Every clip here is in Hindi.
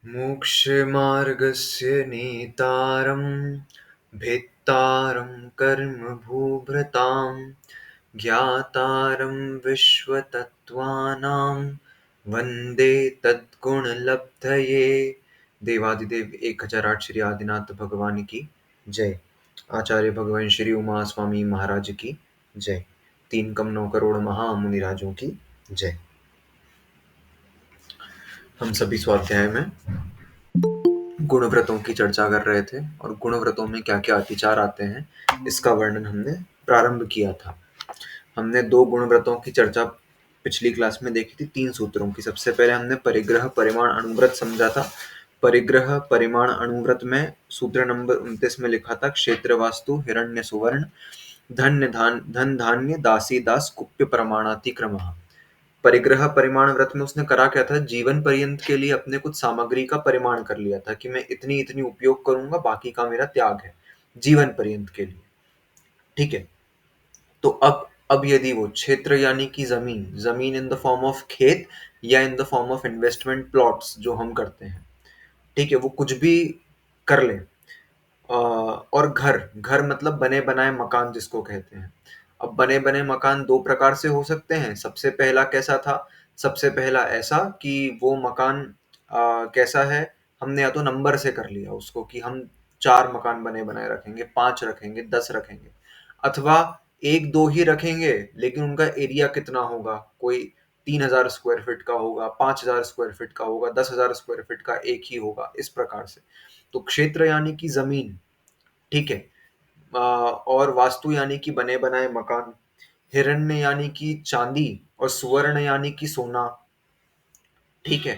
मोक्षमार्गस्य नेतारं भेत्तारं कर्मभूभृतां ज्ञातारं विश्वतत्त्वानां वन्दे तद्गुणलब्धये। देवादिदेव 1008 श्री आदिनाथ भगवान की जय। आचार्य भगवान श्री उमा स्वामी महाराज की जय। 3 करोड़ महामुनिराजों की जय। हम सभी स्वाध्याय में गुणव्रतों की चर्चा कर रहे थे और गुणव्रतों में क्या क्या अतिचार आते हैं इसका वर्णन हमने प्रारंभ किया था। हमने 2 गुणव्रतों की चर्चा पिछली क्लास में देखी थी, 3 सूत्रों की। सबसे पहले हमने परिग्रह परिमाण अणुव्रत समझा था। परिग्रह परिमाण अणुव्रत में सूत्र नंबर 29 में लिखा था क्षेत्र वास्तु हिरण्य सुवर्ण धन धान्य दासी दास कुप्य प्रमाणातिक्रमः। परिग्रह परिमाण व्रत में उसने करा क्या था, जीवन पर्यंत के लिए अपने कुछ सामग्री का परिमाण कर लिया था कि मैं इतनी इतनी उपयोग करूंगा, बाकी का मेरा त्याग है जीवन पर्यंत के लिए। ठीक है, तो अब यदि वो क्षेत्र यानी कि जमीन इन द फॉर्म ऑफ खेत या इन the form of investment plots जो हम करते हैं, ठीक है, वो कुछ भी कर ले। और घर घर मतलब बने बनाए मकान जिसको कहते हैं। अब बने बने मकान 2 प्रकार से हो सकते हैं। सबसे पहला कैसा था, सबसे पहला ऐसा कि वो मकान कैसा है, हमने या तो नंबर से कर लिया उसको कि हम 4 मकान बने बनाए रखेंगे, 5 रखेंगे, 10 रखेंगे, अथवा 1-2 ही रखेंगे लेकिन उनका एरिया कितना होगा, कोई 3000 स्क्वायर फीट का होगा, 5000 स्क्वायर फीट का होगा, 10,000 स्क्वायर फीट का एक ही होगा, इस प्रकार से। तो क्षेत्र यानी कि जमीन, ठीक है, और वास्तु यानी कि बने बनाए मकान, हिरण्य यानी कि चांदी और सुवर्ण यानी कि सोना, ठीक है।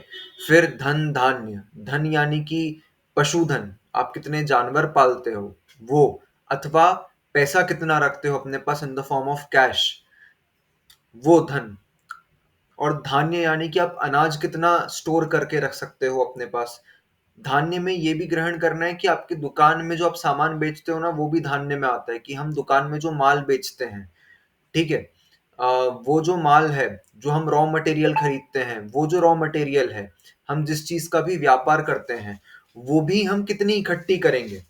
फिर धन धान्य, धन यानी कि पशुधन, आप कितने जानवर पालते हो वो, अथवा पैसा कितना रखते हो अपने पास in the form of cash, वो धन। और धान्य यानी कि आप अनाज कितना स्टोर करके रख सकते हो अपने पास। धान्य में ये भी ग्रहण करना है कि आपकी दुकान में जो आप सामान बेचते हो ना, वो भी धान्य में आता है कि हम दुकान में जो माल बेचते हैं, ठीक है, वो जो माल है, जो हम रॉ मटेरियल खरीदते हैं, वो जो रॉ मटेरियल है, हम जिस चीज का भी व्यापार करते हैं, वो भी हम कितनी इकट्ठी करेंगे,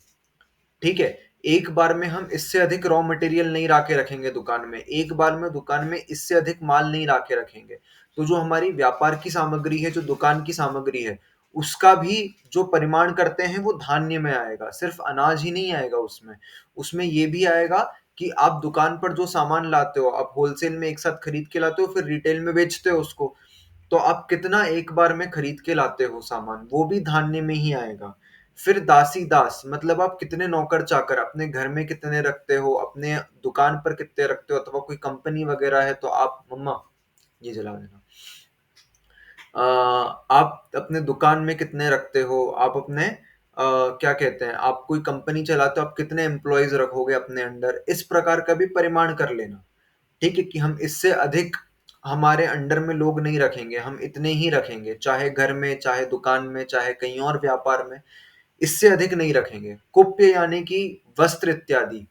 ठीक है। एक बार में हम इससे अधिक रॉ मटेरियल नहीं ला के रखेंगे दुकान में, एक बार में दुकान में इससे अधिक माल नहीं ला के रखेंगे। तो जो हमारी व्यापार की सामग्री है, जो दुकान की सामग्री है, उसका भी जो परिमाण करते हैं वो धान्य में आएगा। सिर्फ अनाज ही नहीं आएगा उसमें, उसमें ये भी आएगा कि आप दुकान पर जो सामान लाते हो, आप होलसेल में एक साथ खरीद के लाते हो, फिर रिटेल में बेचते हो उसको, तो आप कितना एक बार में खरीद के लाते हो सामान, वो भी धान्य में ही आएगा। फिर दासी दास मतलब आप कितने नौकर चाकर अपने घर में कितने रखते हो, अपने दुकान पर कितने रखते हो, अथवा कोई कंपनी वगैरह है तो आप, मम्मा ये जला देना, आप अपने दुकान में कितने रखते हो, आप अपने क्या कहते हैं, आप कोई कंपनी चलाते हो, आप कितने एम्प्लॉयज रखोगे अपने अंडर, इस प्रकार का भी परिमाण कर लेना, ठीक है, कि हम इससे अधिक हमारे अंडर में लोग नहीं रखेंगे, हम इतने ही रखेंगे, चाहे घर में, चाहे दुकान में, चाहे कहीं और व्यापार में, इससे अधिक नहीं रखेंगे। कुप्य यानी कि वस्त्र इत्यादि,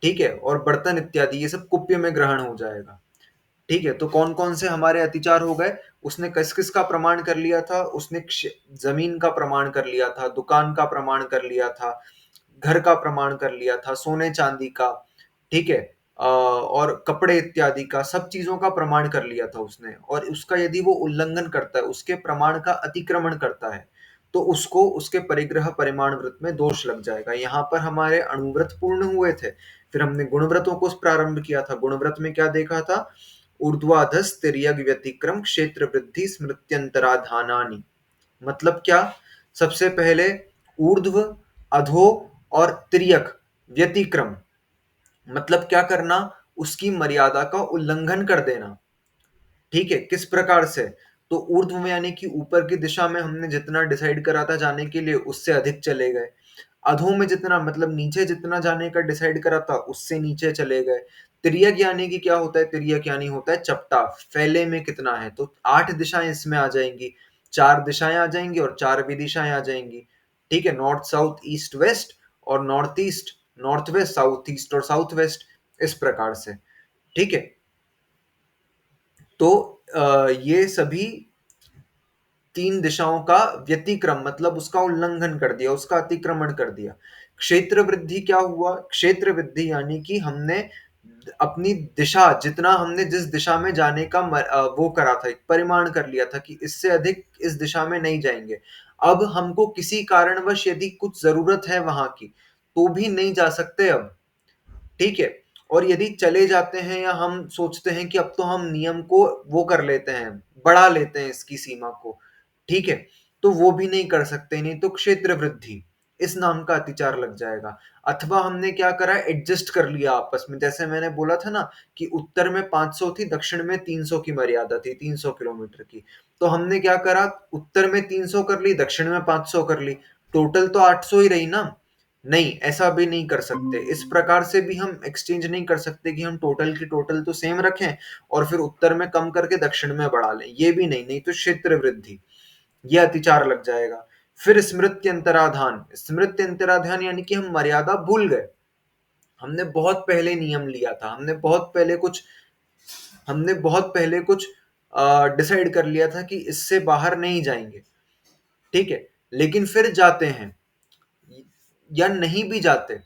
ठीक है, और बर्तन इत्यादि, ये सब कुप्य में ग्रहण हो जाएगा, ठीक है। तो कौन कौन से हमारे अतिचार हो गए, उसने किस किस का प्रमाण कर लिया था, उसने जमीन का प्रमाण कर लिया था, दुकान का प्रमाण कर लिया था, घर का प्रमाण कर लिया था, सोने चांदी का, ठीक है, और कपड़े इत्यादि का, सब चीजों का प्रमाण कर लिया था उसने। और उसका यदि वो उल्लंघन करता है, उसके प्रमाण का अतिक्रमण करता है, तो उसको उसके परिग्रह परिमाण व्रत में दोष लग जाएगा। यहाँ पर हमारे अणुव्रत पूर्ण हुए थे, फिर हमने गुणव्रतों को प्रारंभ किया था। गुणव्रत में क्या देखा था, ऊर्ध्वाधस तिर्यक व्यतिक्रम क्षेत्र वृद्धि स्मृत्यंतराधानानि, मतलब क्या, सबसे पहले ऊर्ध्व, अधो और तिर्यक व्यतिक्रम, मतलब क्या करना, उसकी मर्यादा का उल्लंघन कर देना, ठीक है। किस प्रकार से, तो ऊर्ध्व में यानी कि ऊपर की दिशा में हमने जितना डिसाइड करा था जाने के लिए, उससे अधिक चले गए। अधो में जितना मतलब नीचे जितना जाने का डिसाइड करा था, उससे नीचे चले गए। तिर्यक यानी कि क्या होता है, तिर्यक यानी होता है चपटा, फैले में कितना है, तो 8 दिशाएं इसमें आ जाएंगी, 4 दिशाएं आ जाएंगी और 4 विदिशाएं आ जाएंगी, ठीक है, नॉर्थ साउथ ईस्ट वेस्ट, और north east north west, south east और साउथ वेस्ट, इस प्रकार से, ठीक है। तो ये सभी तीन दिशाओं का व्यतिक्रम मतलब उसका उल्लंघन कर दिया, उसका अतिक्रमण कर दिया। क्षेत्र वृद्धि क्या हुआ? क्षेत्र वृद्धि यानी कि हमने अपनी दिशा, जितना हमने जिस दिशा में जाने का वो करा था, एक परिमाण कर लिया था कि इससे अधिक इस दिशा में नहीं जाएंगे। अब हमको किसी कारणवश यदि कुछ जरूरत है वहां की, तो भी नहीं जा सकते अब। ठीक है। और यदि चले जाते हैं या हम सोचते हैं कि अब तो हम नियम को वो कर लेते हैं, बढ़ा लेते हैं इसकी सीमा को, ठीक है, तो वो भी नहीं कर सकते, नहीं तो क्षेत्र वृद्धि इस नाम का अतिचार लग जाएगा। अथवा हमने क्या करा, एडजस्ट कर लिया आपस में, जैसे मैंने बोला था ना कि उत्तर में 500 थी, दक्षिण में 300 की मर्यादा थी, 300 किलोमीटर की। तो हमने क्या करा, उत्तर में 300 कर ली, दक्षिण में 500 कर ली, टोटल तो 800 ही रही ना। नहीं, ऐसा भी नहीं कर सकते, इस प्रकार से भी हम एक्सचेंज नहीं कर सकते कि हम टोटल की टोटल तो सेम रखें और फिर उत्तर में कम करके दक्षिण में बढ़ा लें, ये भी नहीं, नहीं तो क्षेत्र वृद्धि, ये अतिचार लग जाएगा। फिर स्मृति अंतराधान, स्मृति अंतराधान यानी कि हम मर्यादा भूल गए, हमने बहुत पहले नियम लिया था, हमने बहुत पहले कुछ डिसाइड कर लिया था कि इससे बाहर नहीं जाएंगे, ठीक है, लेकिन फिर जाते हैं या नहीं भी जाते,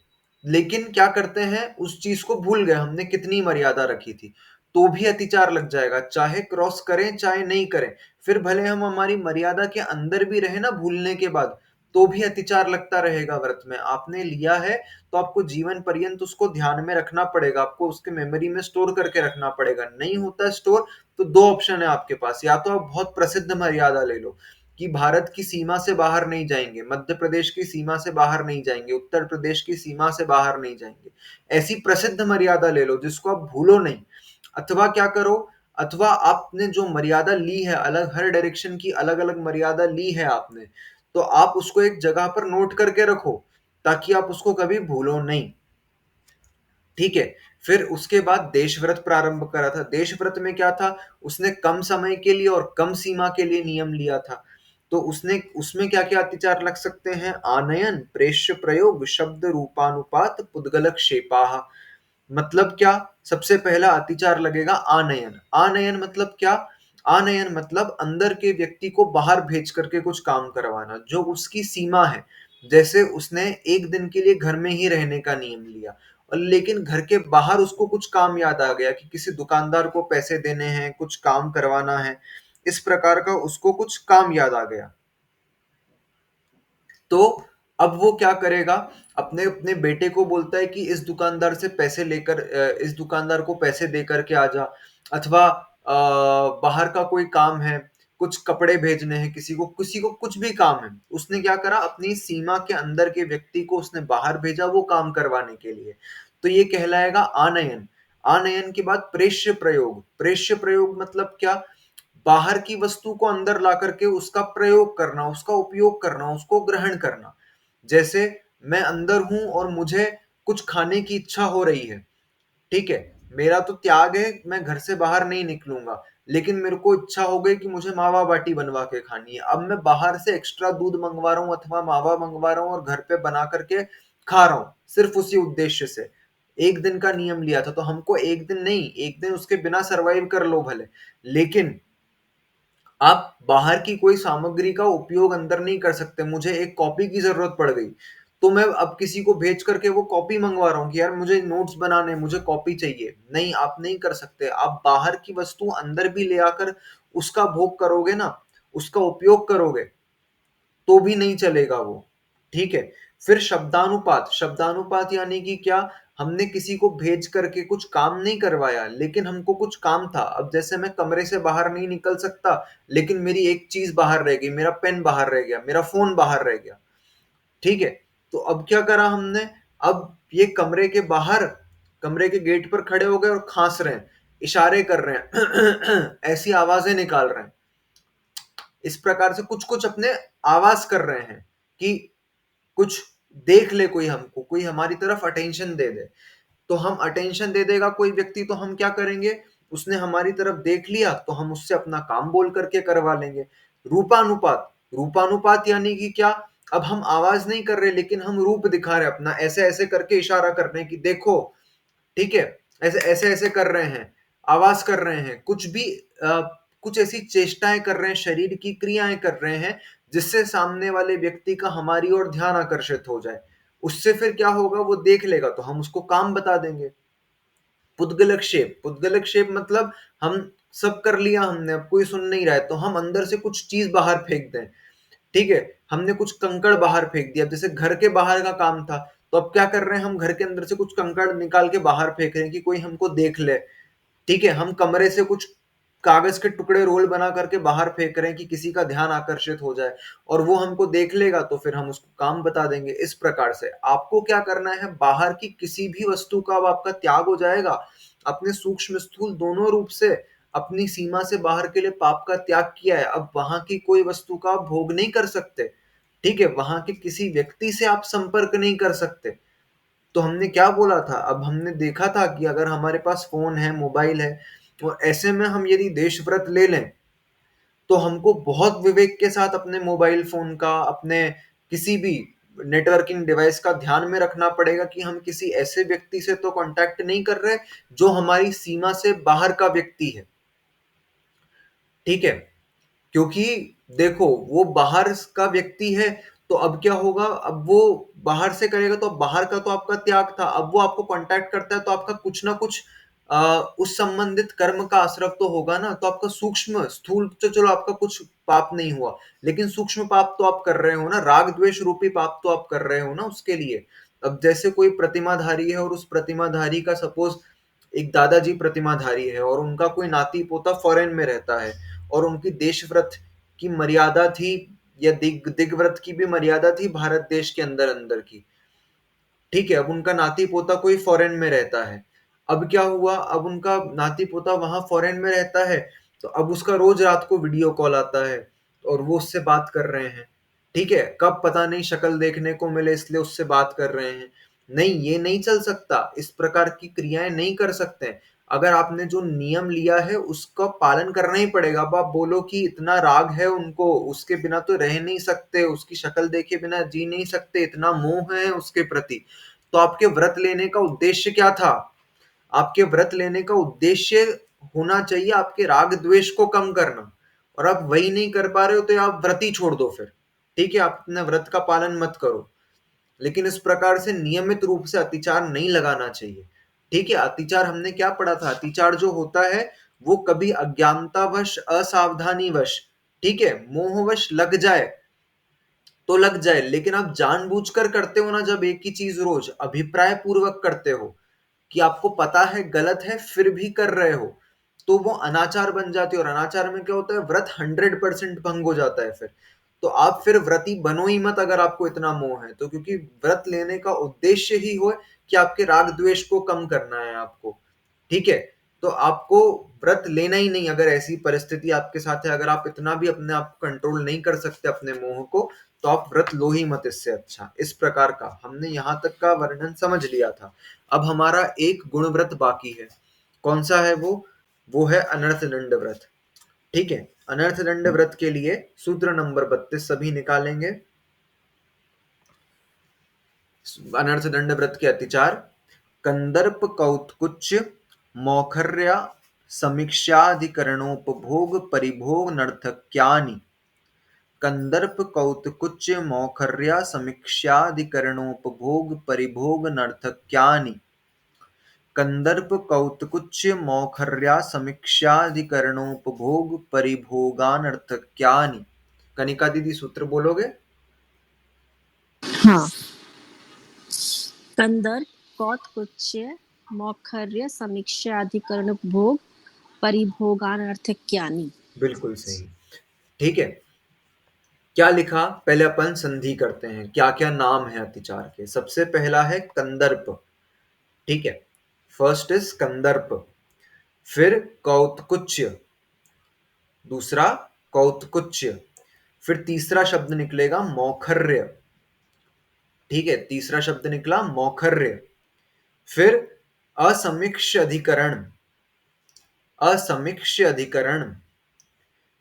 लेकिन क्या करते हैं, उस चीज को भूल गए हमने कितनी मर्यादा रखी थी, तो भी अतिचार लग जाएगा, चाहे क्रॉस करें चाहे नहीं करें। फिर भले हम हमारी मर्यादा के अंदर भी रहे ना भूलने के बाद, तो भी अतिचार लगता रहेगा। व्रत में आपने लिया है तो आपको जीवन पर्यंत उसको ध्यान में रखना पड़ेगा, आपको उसके मेमोरी में स्टोर करके रखना पड़ेगा। नहीं होता स्टोर, तो दो ऑप्शन है आपके पास, या तो आप बहुत प्रसिद्ध मर्यादा ले लो कि भारत की सीमा से बाहर नहीं जाएंगे, मध्य प्रदेश की सीमा से बाहर नहीं जाएंगे, उत्तर प्रदेश की सीमा से बाहर नहीं जाएंगे, ऐसी प्रसिद्ध मर्यादा ले लो जिसको आप भूलो नहीं। अथवा क्या करो, अथवा आपने जो मर्यादा ली है, अलग हर डायरेक्शन की अलग अलग मर्यादा ली है आपने, तो आप उसको एक जगह पर नोट करके रखो ताकि आप उसको कभी भूलो नहीं। ठीक है। फिर उसके बाद देशव्रत प्रारंभ करा था। देशव्रत में क्या था, उसने कम समय के लिए और कम सीमा के लिए नियम लिया था। तो उसने उसमें क्या क्या अतिचार लग सकते हैं, आनयन, प्रेष्य प्रयोग, शब्द रूपानुपात, पुद्गलक शेपाह। मतलब क्या, सबसे पहला अतिचार लगेगा आनयन। आनयन मतलब क्या, आनयन मतलब अंदर के व्यक्ति को बाहर भेज करके कुछ काम करवाना जो उसकी सीमा है। जैसे उसने एक दिन के लिए घर में ही रहने का नियम लिया, और लेकिन घर के बाहर उसको कुछ काम याद आ गया कि किसी दुकानदार को पैसे देने हैं, कुछ काम करवाना है, इस प्रकार का उसको कुछ काम याद आ गया, तो अब वो क्या करेगा, अपने अपने बेटे को बोलता है कि इस दुकानदार से पैसे लेकर इस दुकानदार को पैसे दे करके आ जा। अथवा बाहर का कोई काम है, कुछ कपड़े भेजने हैं, किसी को कुछ भी काम है, उसने क्या करा, अपनी सीमा के अंदर के व्यक्ति को उसने बाहर भेजा वो काम करवाने के लिए। तो ये कहलाएगा आनयन। आनयन के बाद प्रेष्य प्रयोग। प्रेष्य प्रयोग मतलब क्या, बाहर की वस्तु को अंदर ला करके उसका प्रयोग करना, उसका उपयोग करना, उसको ग्रहण करना। जैसे मैं अंदर हूं और मुझे कुछ खाने की इच्छा हो रही है, ठीक है, मेरा तो त्याग है, मैं घर से बाहर नहीं निकलूंगा, लेकिन मेरे को इच्छा हो गई कि मुझे मावा बाटी बनवा के खानी है, अब मैं बाहर से एक्स्ट्रा दूध मंगवा रहा हूँ अथवा मावा मंगवा रहा हूँ और घर पे बना करके खा रहा हूँ सिर्फ उसी उद्देश्य से। एक दिन का नियम लिया था तो हमको एक दिन नहीं, एक दिन उसके बिना सरवाइव कर लो भले, लेकिन आप बाहर की कोई सामग्री का उपयोग अंदर नहीं कर सकते। मुझे एक कॉपी की जरूरत पड़ गई, तो मैं अब किसी को भेज करके वो कॉपी मंगवा रहा हूँ कि यार मुझे नोट्स बनाने, मुझे कॉपी चाहिए, नहीं, आप नहीं कर सकते। आप बाहर की वस्तु अंदर भी ले आकर उसका भोग करोगे ना, उसका उपयोग करोगे, तो भी नहीं चलेगा वो। ठीक है। फिर शब्दानुपात। शब्दानुपात यानी कि क्या, हमने किसी को भेज करके कुछ काम नहीं करवाया, लेकिन हमको कुछ काम था। अब जैसे मैं कमरे से बाहर नहीं निकल सकता, लेकिन मेरी एक चीज बाहर रह गई, मेरा पेन बाहर रह गया, मेरा फोन बाहर रह गया, ठीक है, तो अब क्या करा हमने, अब ये कमरे के बाहर, कमरे के गेट पर खड़े हो गए और खांस रहे हैं, इशारे कर रहे हैं ऐसी आवाजें निकाल रहे हैं, इस प्रकार से कुछ कुछ अपने आवाज कर रहे हैं कि कुछ देख ले कोई हमको, कोई हमारी तरफ अटेंशन दे दे। तो हम अटेंशन दे देगा कोई व्यक्ति तो हम क्या करेंगे, उसने हमारी तरफ देख लिया तो हम उससे अपना काम बोल करके करवा लेंगे। रूपानुपात। रूपानुपात यानी कि क्या, अब हम आवाज नहीं कर रहे लेकिन हम रूप दिखा रहे अपना, ऐसे ऐसे करके इशारा कर रहे हैं कि देखो, ठीक है, ऐसे ऐसे ऐसे कर रहे हैं, आवाज कर रहे हैं, कुछ भी कुछ ऐसी चेष्टाएं कर रहे हैं, शरीर की क्रियाएं कर रहे हैं जिससे सामने वाले व्यक्ति का हमारी ओर ध्यान आकर्षित हो जाए। उससे फिर क्या होगा, वो देख लेगा तो हम उसको काम बता देंगे। पुद्गलक्षेप, पुद्गलक्षेप मतलब हम सब कर लिया हमने, अब कोई सुन नहीं रहा है तो हम अंदर से कुछ चीज बाहर फेंक दें। ठीक है, हमने कुछ कंकड़ बाहर फेंक दिया, जैसे घर के बाहर का काम था, तो अब क्या कर रहे हैं, हम घर के अंदर से कुछ कंकड़ निकाल के बाहर फेंक रहे हैं कि कोई हमको देख ले। ठीक है, हम कमरे से कुछ कागज के टुकड़े रोल बना करके बाहर फेंक रहे हैं कि किसी का ध्यान आकर्षित हो जाए, और वो हमको देख लेगा तो फिर हम उसको काम बता देंगे। इस प्रकार से आपको क्या करना है, बाहर की किसी भी वस्तु का अब आपका त्याग हो जाएगा। अपने सूक्ष्म स्थूल दोनों रूप से अपनी सीमा से बाहर के लिए पाप का त्याग किया है, अब वहां की कोई वस्तु का आप भोग नहीं कर सकते। ठीक है, वहां के किसी व्यक्ति से आप संपर्क नहीं कर सकते। तो हमने क्या बोला था, अब हमने देखा था कि अगर हमारे पास फोन है, मोबाइल है, तो ऐसे में हम यदि देश व्रत ले लें तो हमको बहुत विवेक के साथ अपने मोबाइल फोन का, अपने किसी भी नेटवर्किंग डिवाइस का ध्यान में रखना पड़ेगा कि हम किसी ऐसे व्यक्ति से तो कांटेक्ट नहीं कर रहे जो हमारी सीमा से बाहर का व्यक्ति है। ठीक है, क्योंकि देखो वो बाहर का व्यक्ति है, तो अब क्या होगा, अब वो बाहर से करेगा तो बाहर का तो आपका त्याग था, अब वो आपको कांटेक्ट करता है तो आपका कुछ ना कुछ उस संबंधित कर्म का आश्रव तो होगा ना। तो आपका सूक्ष्म स्थूल तो चलो आपका कुछ पाप नहीं हुआ, लेकिन सूक्ष्म पाप तो आप कर रहे हो ना, राग द्वेष रूपी पाप तो आप कर रहे हो ना उसके लिए। अब जैसे कोई प्रतिमाधारी है और उस प्रतिमाधारी का सपोज एक दादाजी प्रतिमाधारी है और उनका कोई नाती पोता फॉरेन में रहता है, और उनकी देशव्रत की मर्यादा थी, या दिग्व्रत की भी मर्यादा थी भारत देश के अंदर अंदर की। ठीक है, अब उनका नाती पोता कोई फॉरेन में रहता है। अब क्या हुआ, अब उनका नाती पोता वहां फॉरेन में रहता है, तो अब उसका रोज रात को वीडियो कॉल आता है और वो उससे बात कर रहे हैं। ठीक है, कब पता नहीं शक्ल देखने को मिले इसलिए उससे बात कर रहे हैं। नहीं, ये नहीं चल सकता, इस प्रकार की क्रियाएं नहीं कर सकते। अगर आपने जो नियम लिया है उसका पालन करना ही पड़ेगा। अब आप बोलो कि इतना राग है उनको, उसके बिना तो रह नहीं सकते, उसकी शक्ल देखे बिना जी नहीं सकते, इतना मोह है उसके प्रति, तो आपके व्रत लेने का उद्देश्य क्या था? आपके व्रत लेने का उद्देश्य होना चाहिए आपके राग द्वेष को कम करना, और आप वही नहीं कर पा रहे हो तो आप व्रत ही छोड़ दो फिर। ठीक है, आप अपने व्रत का पालन मत करो, लेकिन इस प्रकार से नियमित रूप से अतिचार नहीं लगाना चाहिए। ठीक है, अतिचार हमने क्या पढ़ा था, अतिचार जो होता है वो कभी अज्ञानतावश, असावधानीवश, ठीक है, मोहवश लग जाए तो लग जाए, लेकिन आप जानबूझकर करते हो ना, जब एक ही चीज रोज अभिप्राय पूर्वक करते हो कि आपको पता है गलत है फिर भी कर रहे हो, तो वो अनाचार बन जाती है, और अनाचार में क्या होता है, व्रत 100% भंग हो जाता है फिर। तो आप फिर व्रती बनो ही मत अगर आपको इतना मोह है तो, क्योंकि व्रत लेने का उद्देश्य ही हो कि आपके राग द्वेष को कम करना है आपको। ठीक है, तो आपको व्रत लेना ही नहीं अगर ऐसी परिस्थिति आपके साथ है, अगर आप इतना भी अपने आप को कंट्रोल नहीं कर सकते अपने मोह को, तो आप व्रत लो ही मत इससे अच्छा। इस प्रकार का हमने यहाँ तक का वर्णन समझ लिया था। अब हमारा एक गुण व्रत बाकी है। कौन सा है वो है अनर्थ दंड व्रत। ठीक है, अनर्थ दंड व्रत के लिए सूत्र नंबर 32 सभी निकालेंगे। अनर्थ दंड व्रत के अतिचार: कंदर्प कौत्कुच मौखर्या समीक्षाधिकरणोपभोग परिभोग नर्थक्यानि। कंदर्प कौत्कुच मौखर्या समीक्षाधिकरणोपभोग परिभोग नर्थक्यानि। कंदर्प कौत्कुच मौखर्या समीक्षाधिकरणोपभोग परिभोगानर्थक्यानि। कनिका दीदी सूत्र बोलोगे? हाँ, कंदर्प कौत्कुच्य मौखर्य समीक्षाधिकरण भोग परिभोगानर्थक्यानि। बिल्कुल सही। ठीक है, क्या लिखा, पहले अपन संधि करते हैं क्या क्या नाम है अतिचार के। सबसे पहला है कंदर्प। ठीक है, फर्स्ट इज कंदर्प, फिर कौत्कुच्य, दूसरा कौत्कुच्य, फिर तीसरा शब्द निकलेगा मौखर्य। ठीक है, तीसरा शब्द निकला मौखर्य, फिर असमीक्ष अधिकरण, असमीक्ष अधिकरण,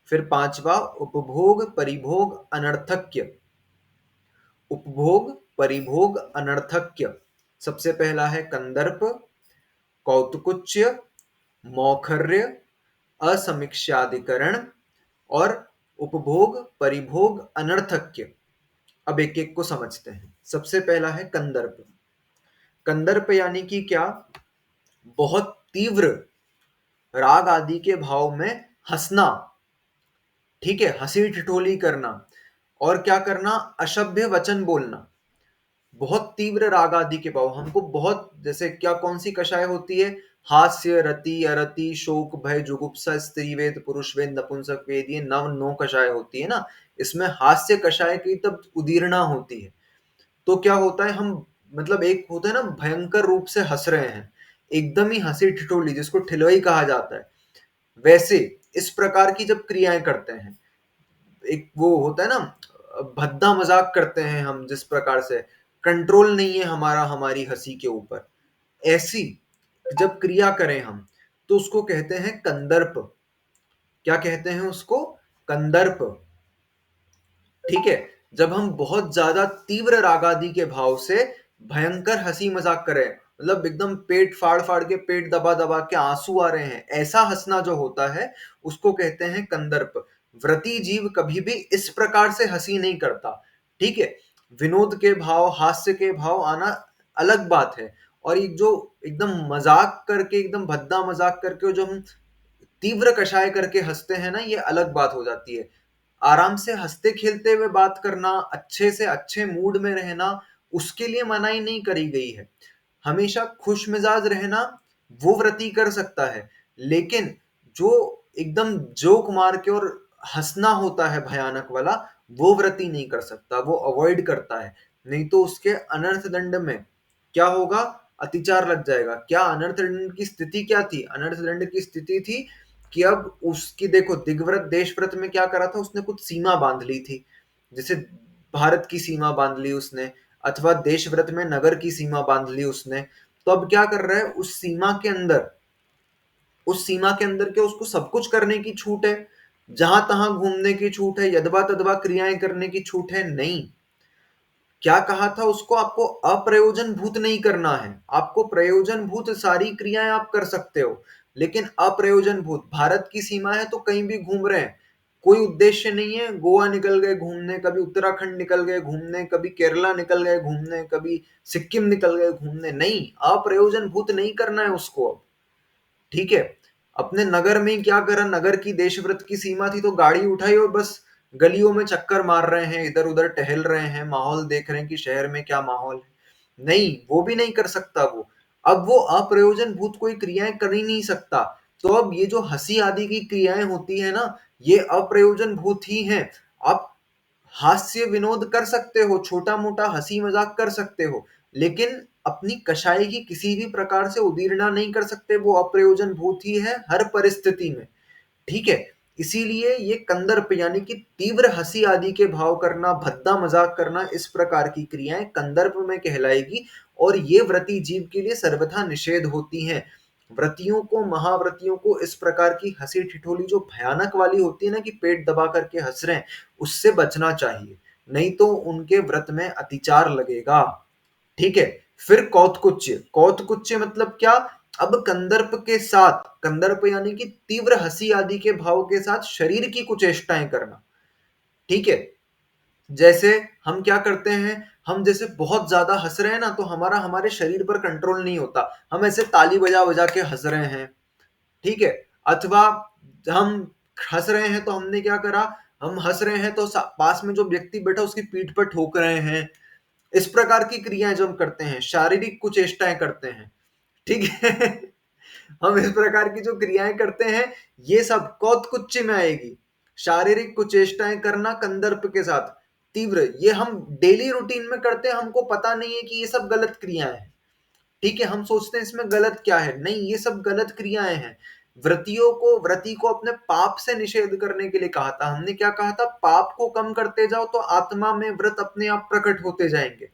फिर पांचवा उपभोग परिभोग अनर्थक्य, उपभोग परिभोग अनर्थक्य। सबसे पहला है कंदर्प, कौतुकुच्य, मौखर्य, असमीक्षाधिकरण और उपभोग, परिभोग, अनर्थक्य। अब एक एक को समझते हैं। सबसे पहला है कंदर्प। कंदर्प यानी कि क्या? बहुत तीव्र राग आदि के भाव में हंसना, ठीक है, हंसी ठिठोली करना, और क्या करना? अशभ्य वचन बोलना। बहुत तीव्र राग आदि के भाव, हमको बहुत, जैसे क्या, कौन सी कषाय होती है? हास्य, रति, अरति, शोक, भय, जुगुप्सा, स्त्री वेद, पुरुष वेद, नपुंसक वेद, ये नव 9 कषाय होती है ना। इसमें हास्य कषाय की तब उदीर्णा होती है। तो क्या होता है, हम मतलब एक होता है ना, भयंकर रूप से हंस रहे हैं, एकदम ही हंसी ठिठोली, जिसको ठिलवई कहा जाता है, वैसे इस प्रकार की जब क्रियाएं करते हैं, एक वो होता है ना, भद्दा मजाक करते हैं हम, जिस प्रकार से कंट्रोल नहीं है हमारा हमारी हंसी के ऊपर, ऐसी जब क्रिया करें हम, तो उसको कहते हैं कंदर्प। क्या कहते हैं उसको? कंदर्प। ठीक है। जब हम बहुत ज्यादा तीव्र रागादि के भाव से भयंकर हंसी मजाक करें, मतलब एकदम पेट फाड़ फाड़ के, पेट दबा दबा के आंसू आ रहे हैं, ऐसा हंसना जो होता है, उसको कहते हैं कंदर्प। व्रती जीव कभी भी इस प्रकार से हंसी नहीं करता। ठीक है। विनोद के भाव, हास्य के भाव आना अलग बात है, और ये जो एकदम मजाक करके, एकदम भद्दा मजाक करके जो हम तीव्र कषाय करके हंसते हैं ना, ये अलग बात हो जाती है। आराम से हंसते खेलते हुए बात करना, अच्छे से अच्छे मूड में रहना, उसके लिए मनाही नहीं करी गई है। हमेशा खुश मिजाज रहना वो व्रती कर सकता है, लेकिन जो एकदम जोक मार के और हंसना होता है भयानक वाला, वो व्रती नहीं कर सकता, वो अवॉइड करता है। नहीं तो उसके अनर्थ दंड में क्या होगा? अतिचार लग जाएगा। क्या अनर्थ दंड की स्थिति क्या थी? अनर्थ दंड की स्थिति थी कि अब उसकी देखो, दिग्व्रत देशव्रत में क्या करा था उसने? कुछ सीमा बांध ली थी, जैसे भारत की सीमा बांध ली उसने, अथवा देशव्रत में नगर की सीमा बांध ली उसने। तो अब क्या कर रहा है? उस सीमा के अंदर, उस सीमा के अंदर के उसको सब कुछ करने की छूट है, जहां तहां घूमने की छूट है, यदवा तदवा क्रियाएं करने की छूट है? नहीं। क्या कहा था उसको? आपको अप्रयोजन भूत नहीं करना है, आपको प्रयोजन भूत सारी क्रियाएं आप कर सकते हो, लेकिन अप्रयोजन भूत, भारत की सीमा है तो कहीं भी घूम रहे हैं, कोई उद्देश्य नहीं है, गोवा निकल गए घूमने, कभी उत्तराखंड निकल गए घूमने, कभी केरला निकल गए घूमने, कभी सिक्किम निकल गए घूमने, नहीं, अप्रयोजन भूत नहीं करना है उसको अब। ठीक है। अपने नगर में ही क्या करा? नगर की देशव्रत की सीमा थी तो गाड़ी उठाई और बस गलियों में चक्कर मार रहे हैं, इधर उधर टहल रहे हैं, माहौल देख रहे हैं कि शहर में क्या माहौल है। नहीं, वो भी नहीं कर सकता वो। अब वो अप्रयोजन भूत कोई क्रियाएं कर ही नहीं सकता। तो अब ये जो हंसी आदि की क्रियाएं होती है ना, ये अप्रयोजन भूत ही हैं। आप हास्य विनोद कर सकते हो, छोटा मोटा हंसी मजाक कर सकते हो, लेकिन अपनी कषाय की किसी भी प्रकार से उदीर्णा नहीं कर सकते, वो अप्रयोजन भूत ही है हर परिस्थिति में। ठीक है। इसीलिए ये कंदर्प यानी कि तीव्र हंसी आदि के भाव करना, भद्दा मजाक करना, इस प्रकार की क्रियाएं कंदर्प में कहलाएगी, और ये व्रती जीव के लिए सर्वथा निषेध होती हैं। व्रतियों को, महाव्रतियों को इस प्रकार की हंसी ठिठोली जो भयानक वाली होती है ना, कि पेट दबा करके हंस रहे हैं, उससे बचना चाहिए, नहीं तो उनके व्रत में अतिचार लगेगा। ठीक है। फिर कौतकुच्य। कौतकुच्य मतलब क्या? अब कंदर्प के साथ, कंदर्प यानी कि तीव्र हंसी आदि के भाव के साथ शरीर की कुचेष्टाएं करना। ठीक है। जैसे हम क्या करते हैं, हम जैसे बहुत ज्यादा हंस रहे हैं ना, तो हमारा हमारे शरीर पर कंट्रोल नहीं होता, हम ऐसे ताली बजा बजा के हंस रहे हैं। ठीक है। अथवा हम हंस रहे हैं तो हमने क्या करा, हम हंस रहे हैं तो पास में जो व्यक्ति बैठा उसकी पीठ पर ठोक रहे हैं। इस प्रकार की क्रियाएं जो हम करते हैं, शारीरिक कुचेष्टाएं करते हैं। ठीक है। हम इस प्रकार की जो क्रियाएं करते हैं, ये सब कौतकुच्च में आएगी। शारीरिक कुचेष्टाएं करना कंदर्प के साथ तीव्र, ये हम डेली रूटीन में करते हैं, हमको पता नहीं है कि ये सब गलत क्रियाएं हैं। ठीक है। हम सोचते हैं इसमें गलत क्या है, नहीं, ये सब गलत क्रियाएं हैं। व्रतियों को, व्रति को अपने पाप से निषेध करने के लिए कहा था। हमने क्या कहा था? पाप को कम करते जाओ तो आत्मा में व्रत अपने आप प्रकट होते जाएंगे।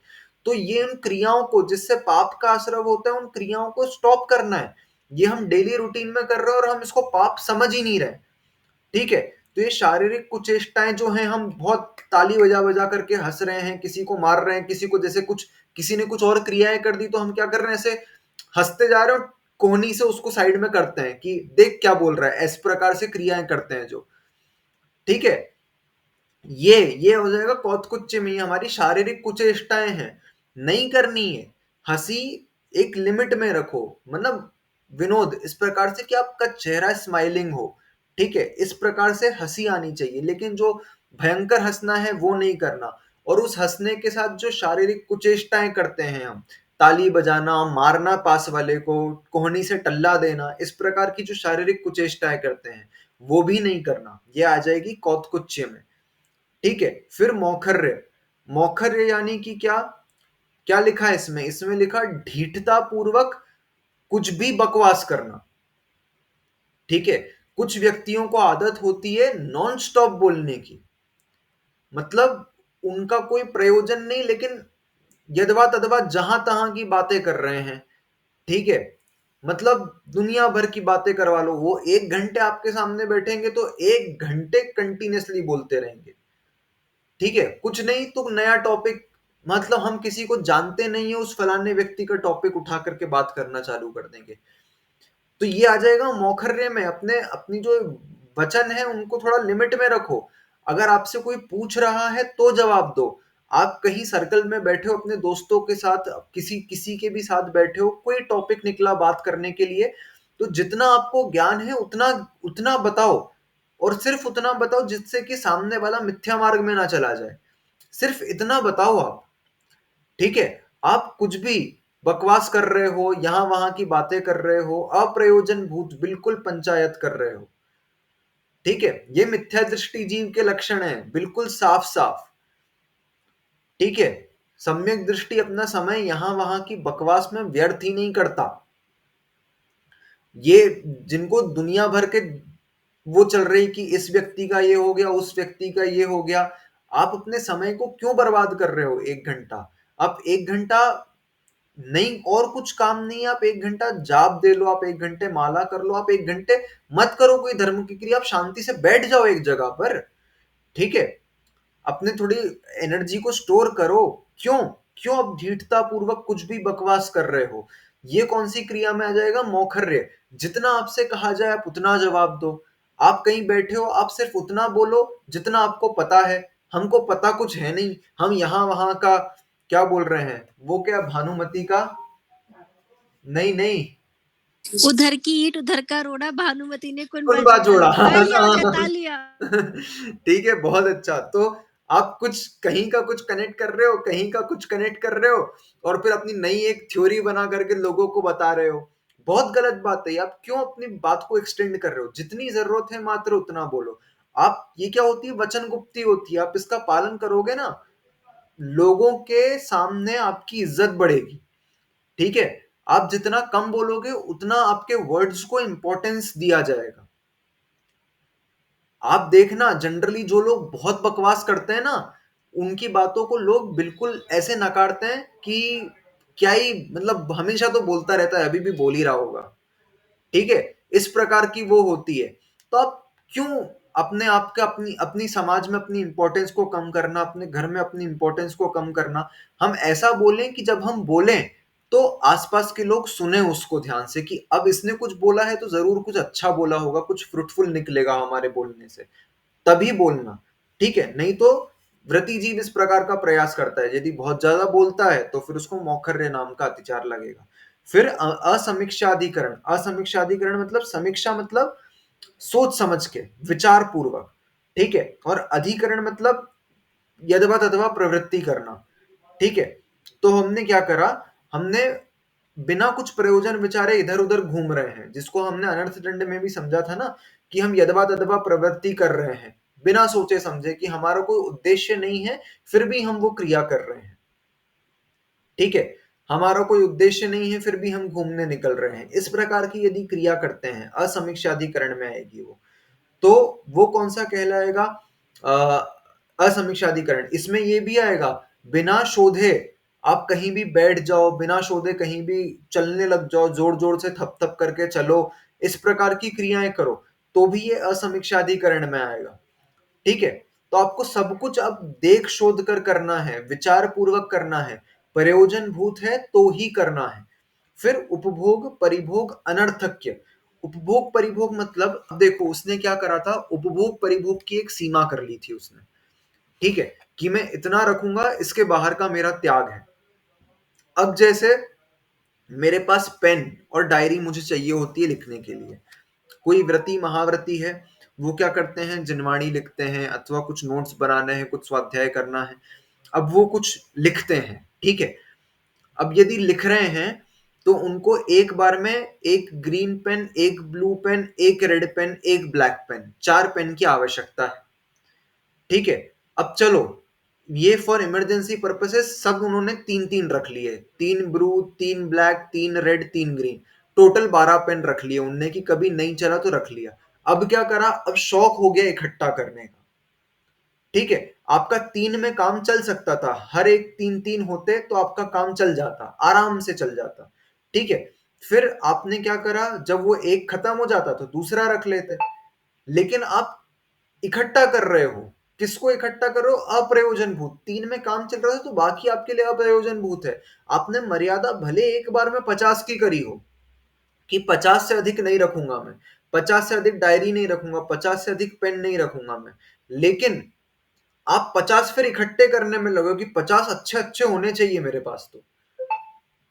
तो ये उन क्रियाओं को जिससे पाप का आश्रव होता है, उन क्रियाओं को स्टॉप करना है। ये हम डेली रूटीन में कर रहे हैं और हम इसको पाप समझ ही नहीं रहे। ठीक है। तो ये शारीरिक कुचेष्टाएं जो हैं, हम बहुत ताली बजा बजा करके हंस रहे हैं, किसी को मार रहे हैं, किसी को जैसे कुछ, किसी ने कुछ और क्रियाएं कर दी तो हम क्या कर रहे हैं? ऐसे हंसते जा रहे हो, कोहनी से उसको साइड में करते हैं कि देख क्या बोल रहा है, इस प्रकार से क्रियाएं करते हैं जो, ठीक है। ये हो जाएगा कौतकुच्च में, हमारी शारीरिक कुचेष्टाएं हैं, नहीं करनी है। हंसी एक लिमिट में रखो, मतलब विनोद इस प्रकार से कि आपका चेहरा स्माइलिंग हो, ठीक है, इस प्रकार से हंसी आनी चाहिए, लेकिन जो भयंकर हंसना है वो नहीं करना। और उस हंसने के साथ जो शारीरिक कुचेष्टाएं करते हैं हम, ताली बजाना, मारना पास वाले को, कोहनी से टल्ला देना, इस प्रकार की जो शारीरिक कुचेष्टाएं करते हैं वो भी नहीं करना, ये आ जाएगी कौतकुच्च में, ठीक है। फिर मौखर्य, मौखर्य यानी कि क्या, क्या लिखा है इसमें, इसमें लिखा ढीठता पूर्वक कुछ भी बकवास करना, ठीक है। कुछ व्यक्तियों को आदत होती है नॉन स्टॉप बोलने की, मतलब उनका कोई प्रयोजन नहीं, लेकिन यदवा तदवा जहां तहां की बातें कर रहे हैं, ठीक है। मतलब दुनिया भर की बातें करवा लो, वो 1 घंटे आपके सामने बैठेंगे तो 1 घंटे कंटिन्यूसली बोलते रहेंगे, ठीक है। कुछ नहीं तो नया टॉपिक, मतलब हम किसी को जानते नहीं है, उस फलाने व्यक्ति का टॉपिक उठा करके बात करना चालू कर देंगे। तो ये आ जाएगा मौखर्य में। अपने अपनी जो वचन है उनको थोड़ा लिमिट में रखो। अगर आपसे कोई पूछ रहा है तो जवाब दो। आप कहीं सर्कल में बैठे हो अपने दोस्तों के साथ, किसी किसी के भी साथ बैठे हो, कोई टॉपिक निकला बात करने के लिए, तो जितना आपको ज्ञान है उतना उतना बताओ, और सिर्फ उतना बताओ जिससे कि सामने वाला मिथ्या मार्ग में ना चला जाए। सिर्फ इतना बताओ आप, ठीक है। आप कुछ भी बकवास कर रहे हो, यहां वहां की बातें कर रहे हो, अप्रयोजन भूत बिल्कुल पंचायत कर रहे हो, ठीक है। ये मिथ्या दृष्टि जीव के लक्षण है, बिल्कुल साफ साफ, ठीक है। सम्यक दृष्टि अपना समय यहां वहां की बकवास में व्यर्थ ही नहीं करता। ये जिनको दुनिया भर के वो चल रही कि इस व्यक्ति का ये हो गया, उस व्यक्ति का ये हो गया, आप अपने समय को क्यों बर्बाद कर रहे हो 1 घंटा। आप 1 घंटा नहीं, और कुछ काम नहीं है, आप 1 घंटा जाप दे लो, आप 1 घंटे माला कर लो, आप 1 घंटे मत करो कोई धर्म की क्रिया, आप शांति से बैठ जाओ एक जगह पर, ठीक है। अपने थोड़ी एनर्जी को स्टोर करो। क्यों, क्यों आप ढीठता पूर्वक कुछ भी बकवास कर रहे हो। ये कौन सी क्रिया में आ जाएगा, मौखर्य। जितना आपसे कहा जाए आप उतना जवाब दो। आप कहीं बैठे हो, आप सिर्फ उतना बोलो जितना आपको पता है। हमको पता कुछ है नहीं, हम यहाँ वहां का क्या बोल रहे हैं, वो क्या भानुमति का, नहीं नहीं, उधर की ईंट उधर का रोड़ा, भानुमति ने कुनबा कुनबा जोड़ा, जोड़ा। तालियां हो जाए तालियां। ठीक है, बहुत अच्छा। तो आप कुछ कहीं का कुछ कनेक्ट कर रहे हो, कहीं का कुछ कनेक्ट कर रहे हो, और फिर अपनी नई एक थ्योरी बना करके लोगों को बता रहे हो। बहुत गलत बात है। आप क्यों अपनी बात को एक्सटेंड कर रहे हो, जितनी जरूरत है मात्र उतना बोलो। आप, ये क्या होती है, वचन गुप्ती होती है, आप इसका पालन करोगे ना, लोगों के सामने आपकी इज्जत बढ़ेगी, ठीक है। आप जितना कम बोलोगे उतना आपके वर्ड्स को इंपॉर्टेंस दिया जाएगा। आप देखना, जनरली जो लोग बहुत बकवास करते हैं ना, उनकी बातों को लोग बिल्कुल ऐसे नकारते हैं कि क्या ही, मतलब हमेशा तो बोलता रहता है, अभी भी बोल ही रहा होगा, ठीक है। इस प्रकार की वो होती है। तो आप क्यों अपने आप का, अपनी अपनी समाज में अपनी इंपॉर्टेंस को कम करना, अपने घर में अपनी इंपॉर्टेंस को कम करना। हम ऐसा बोलें कि जब हम बोलें तो आसपास के लोग सुने उसको ध्यान से, कि अब इसने कुछ बोला है तो जरूर कुछ अच्छा बोला होगा, कुछ फ्रूटफुल निकलेगा हमारे बोलने से, तभी बोलना, ठीक है। नहीं तो व्रति जीव इस प्रकार का प्रयास करता है, यदि बहुत ज्यादा बोलता है तो फिर उसको मौखर्य नाम का अतिचार लगेगा। फिर असमीक्षाधिकरण। असमीक्षाधिकरण मतलब समीक्षा, मतलब सोच समझ के, विचार पूर्वक, ठीक है। और अधिकरण मतलब यदवा तदवा प्रवृत्ति करना, ठीक है। तो हमने क्या करा, हमने बिना कुछ प्रयोजन विचारे इधर उधर घूम रहे हैं, जिसको हमने अनर्थ दंड में भी समझा था ना, कि हम यदवा तदवा प्रवृत्ति कर रहे हैं बिना सोचे समझे, कि हमारा कोई उद्देश्य नहीं है, फिर भी हम वो क्रिया कर रहे हैं, ठीक है। हमारा कोई उद्देश्य नहीं है फिर भी हम घूमने निकल रहे हैं, इस प्रकार की यदि क्रिया करते हैं, असमीक्षाधिकरण में आएगी वो। तो वो कौन सा कहलाएगा, असमीक्षाधिकरण। इसमें ये भी आएगा, बिना शोधे आप कहीं भी बैठ जाओ, बिना शोधे कहीं भी चलने लग जाओ, जोर जोर से थप थप करके चलो, इस प्रकार की क्रियाएं करो, तो भी ये असमीक्षाधिकरण में आएगा, ठीक है। तो आपको सब कुछ अब देख शोध कर करना है, विचार पूर्वक करना है, प्रयोजन भूत है तो ही करना है। फिर उपभोग परिभोग अनर्थक्य। उपभोग परिभोग मतलब अब देखो उसने क्या करा था, उपभोग परिभोग की एक सीमा कर ली थी उसने, ठीक है, कि मैं इतना रखूंगा, इसके बाहर का मेरा त्याग है। अब जैसे मेरे पास पेन और डायरी मुझे चाहिए होती है लिखने के लिए, कोई व्रती महाव्रती है, वो क्या करते हैं, जिनवाणी लिखते हैं अथवा कुछ नोट्स बनाने हैं, कुछ स्वाध्याय करना है, अब वो कुछ लिखते हैं, ठीक है। अब यदि लिख रहे हैं तो उनको एक बार में एक ग्रीन पेन, एक ब्लू पेन, एक रेड पेन, एक ब्लैक पेन, 4 पेन की आवश्यकता है, ठीक है। अब चलो, ये फॉर इमरजेंसी पर्पसेस सब उन्होंने तीन तीन रख लिए, 3 blue, 3 black, 3 red, 3 green, total 12 pen रख लिए उनने, कि कभी नहीं चला तो रख लिया। अब क्या करा, अब शौक हो गया इकट्ठा करने का, ठीक है। आपका 3 में काम चल सकता था, हर एक 3 3 होते तो आपका काम चल जाता, आराम से चल जाता, ठीक है। फिर आपने क्या करा, जब वो एक खत्म हो जाता तो दूसरा रख लेते, लेकिन आप इकट्ठा कर रहे हो, किसको इकट्ठा कर रहे हो, अप्रयोजन भूत, 3 में काम चल रहा था तो बाकी आपके लिए अप्रयोजन भूत है। आपने मर्यादा भले एक बार में 50 की करी हो, कि 50 से अधिक नहीं रखूंगा मैं, 50 से अधिक डायरी नहीं रखूंगा, 50 से अधिक पेन नहीं रखूंगा मैं, लेकिन आप 50 फिर इकट्ठे करने में लगे कि 50 अच्छे अच्छे होने चाहिए मेरे पास तो,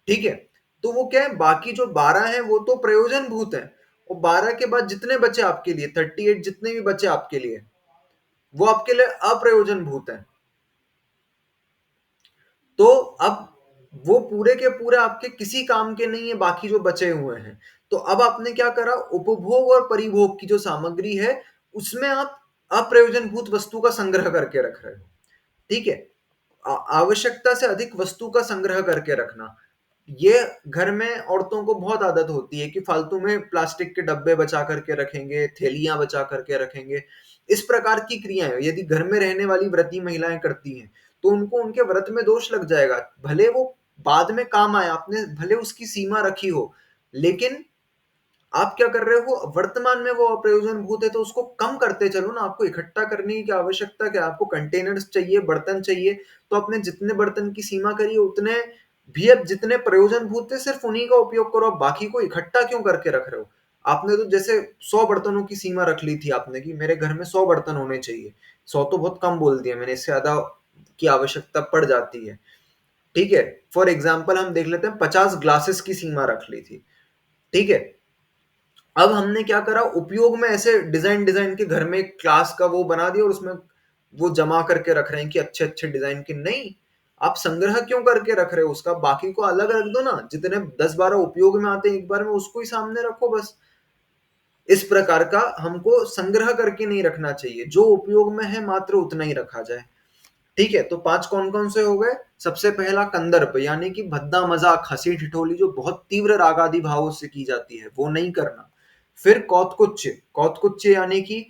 ठीक है। तो वो क्या है, बाकी जो 12 है वो तो प्रयोजन भूत है, और 12 के बाद जितने बचे आपके लिए, 38 जितने भी बचे आपके लिए, वो आपके लिए अप्रयोजन भूत है। तो अब वो पूरे के पूरे आपके किसी काम के नहीं है, बाकी जो बचे हुए हैं। तो अब आपने क्या करा, उपभोग और परिभोग की जो सामग्री है उसमें आप अप्रयोजनभूत वस्तु का संग्रह करके रख रहे हो, ठीक है। आवश्यकता से अधिक वस्तु का संग्रह करके रखना, ये घर में औरतों को बहुत आदत होती है कि फालतू में प्लास्टिक के डब्बे बचा करके रखेंगे, थैलियां बचा करके रखेंगे। इस प्रकार की क्रियाएं यदि घर में रहने वाली व्रती महिलाएं करती हैं तो उनको उनके व्रत में दोष लग जाएगा, भले वो बाद में काम आए, आपने भले उसकी सीमा रखी हो, लेकिन आप क्या कर रहे हो, वर्तमान में वो अप्रयोजन भूत है तो उसको कम करते चलो ना, आपको इकट्ठा करने की आवश्यकता क्या, आपको कंटेनर्स चाहिए, बर्तन चाहिए, तो आपने जितने बर्तन की सीमा करी उतने भी, अब जितने प्रयोजन भूत थे सिर्फ उन्हीं का उपयोग करो, अब बाकी को इकट्ठा क्यों करके रख रहे हो। आपने तो जैसे 100 बर्तनों की सीमा रख ली थी आपने, कि मेरे घर में 100 बर्तन होने चाहिए, 100 तो बहुत कम बोल दिया मैंने, इससे ज्यादा की आवश्यकता पड़ जाती है, ठीक है। फॉर एग्जाम्पल हम देख लेते हैं, 50 ग्लासेस की सीमा रख ली थी, ठीक है। अब हमने क्या करा, उपयोग में ऐसे डिजाइन डिजाइन के घर में एक क्लास का वो बना दिया और उसमें वो जमा करके रख रहे हैं कि अच्छे अच्छे डिजाइन के, नहीं, आप संग्रह क्यों करके रख रहे हो उसका, बाकी को अलग रख दो ना, जितने 10 12 उपयोग में आते हैं एक बार में उसको ही सामने रखो बस। इस प्रकार का हमको संग्रह करके नहीं रखना चाहिए, जो उपयोग में है मात्र उतना ही रखा जाए, ठीक है। तो 5 कौन कौन से हो गए, सबसे पहला कंदर्प, यानी कि भद्दा मजाक, हंसी ठिठोली जो बहुत तीव्र रागादि भावों से की जाती है वो नहीं करना। फिर कौतकुच्च, कौतकुच्च यानी कि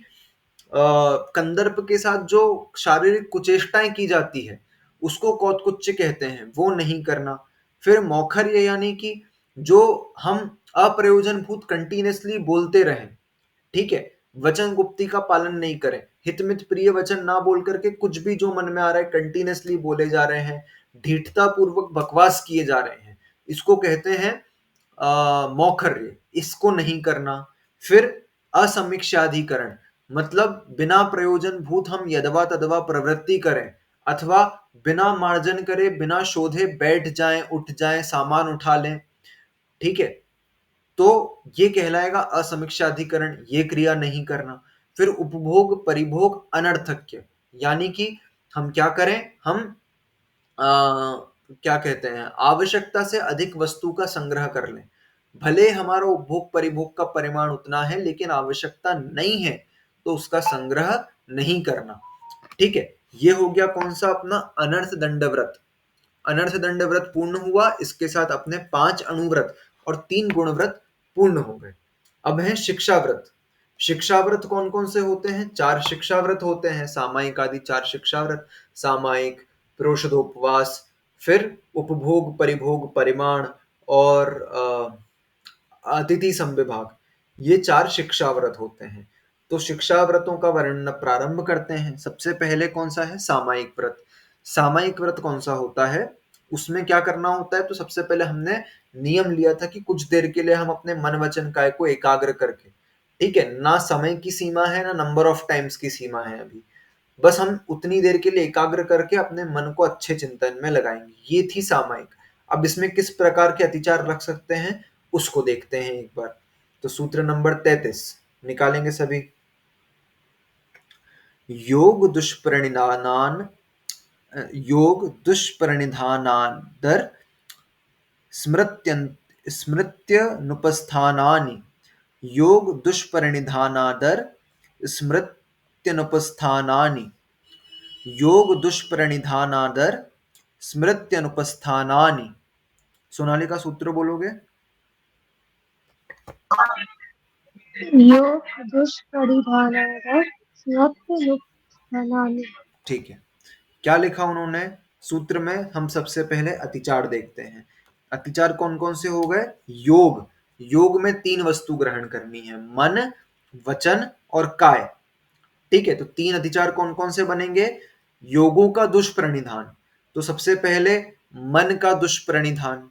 कंदर्प के साथ जो शारीरिक कुचेष्टाएं की जाती है उसको कौतकुच्च कहते हैं, वो नहीं करना। फिर मौखर्य यानी कि जो हम अप्रयोजन भूत कंटिन्यूअसली बोलते रहें, ठीक है, वचन गुप्ती का पालन नहीं करें, हितमित प्रिय वचन ना बोल करके कुछ भी जो मन में आ रहा है कंटिन्यूअसली बोले जा रहे हैं, ढीठता पूर्वक बकवास किए जा रहे हैं, इसको कहते हैं मौखर्य, इसको नहीं करना। फिर असमीक्षाधिकरण, मतलब बिना प्रयोजन भूत हम यदवा तदवा प्रवृत्ति करें, अथवा बिना मार्जन करे, बिना शोधे बैठ जाएं, उठ जाएं, सामान उठा लें, ठीक है, तो ये कहलाएगा असमीक्षाधिकरण, ये क्रिया नहीं करना। फिर उपभोग परिभोग अनर्थक्य, यानी कि हम क्या करें, हम क्या कहते हैं, आवश्यकता से अधिक वस्तु का संग्रह कर लें, भले हमारा उपभोग परिभोग का परिमाण उतना है लेकिन आवश्यकता नहीं है तो उसका संग्रह नहीं करना, ठीक है। ये हो गया कौन सा, अपना अनर्थ दंड व्रत। अनर्थ दंड व्रत पूर्ण हुआ, इसके साथ अपने 5 अणुव्रत और 3 गुण व्रत पूर्ण हो गए। अब है शिक्षा व्रत। शिक्षा व्रत कौन कौन से होते हैं, 4 शिक्षा व्रत होते हैं, सामायिक आदि 4 शिक्षा व्रत, सामायिक, प्रोषदोपवास, फिर उपभोग परिभोग परिमाण, और अतिथि संविभाग, ये 4 शिक्षा व्रत होते हैं। तो शिक्षा व्रतों का वर्णन प्रारंभ करते हैं। सबसे पहले कौन सा है, सामायिक व्रत। सामायिक व्रत कौन सा होता है, उसमें क्या करना होता है, तो सबसे पहले हमने नियम लिया था कि कुछ देर के लिए हम अपने मन वचन काय को एकाग्र करके, ठीक है, ना समय की सीमा है ना नंबर ऑफ टाइम्स की सीमा है अभी, बस हम उतनी देर के लिए एकाग्र करके अपने मन को अच्छे चिंतन में लगाएंगे, ये थी सामायिक। अब इसमें किस प्रकार के अतिचार रख सकते हैं उसको देखते हैं एक बार। तो सूत्र नंबर 33 निकालेंगे सभी। योग दुष्परिणानान योग दुष्परिणानादर स्मृत्यनुपस्थानानि योग दुष्परिणानादर स्मृत्यनुपस्थानानि योग दुष्परिणानादर स्मृत्यनुपस्थानानि। सोनाली का सूत्र बोलोगे? योग दुष्परिधानादर स्मृत्युनुपस्थानानि। ठीक है, क्या लिखा उन्होंने सूत्र में? हम सबसे पहले अतिचार देखते हैं। अतिचार कौन कौन से हो गए? योग, योग में 3 वस्तु ग्रहण करनी है, मन, वचन और काय। ठीक है, तो 3 अतिचार कौन कौन से बनेंगे? योगों का दुष्प्रणिधान, तो सबसे पहले मन का दुष्प्रणिधान,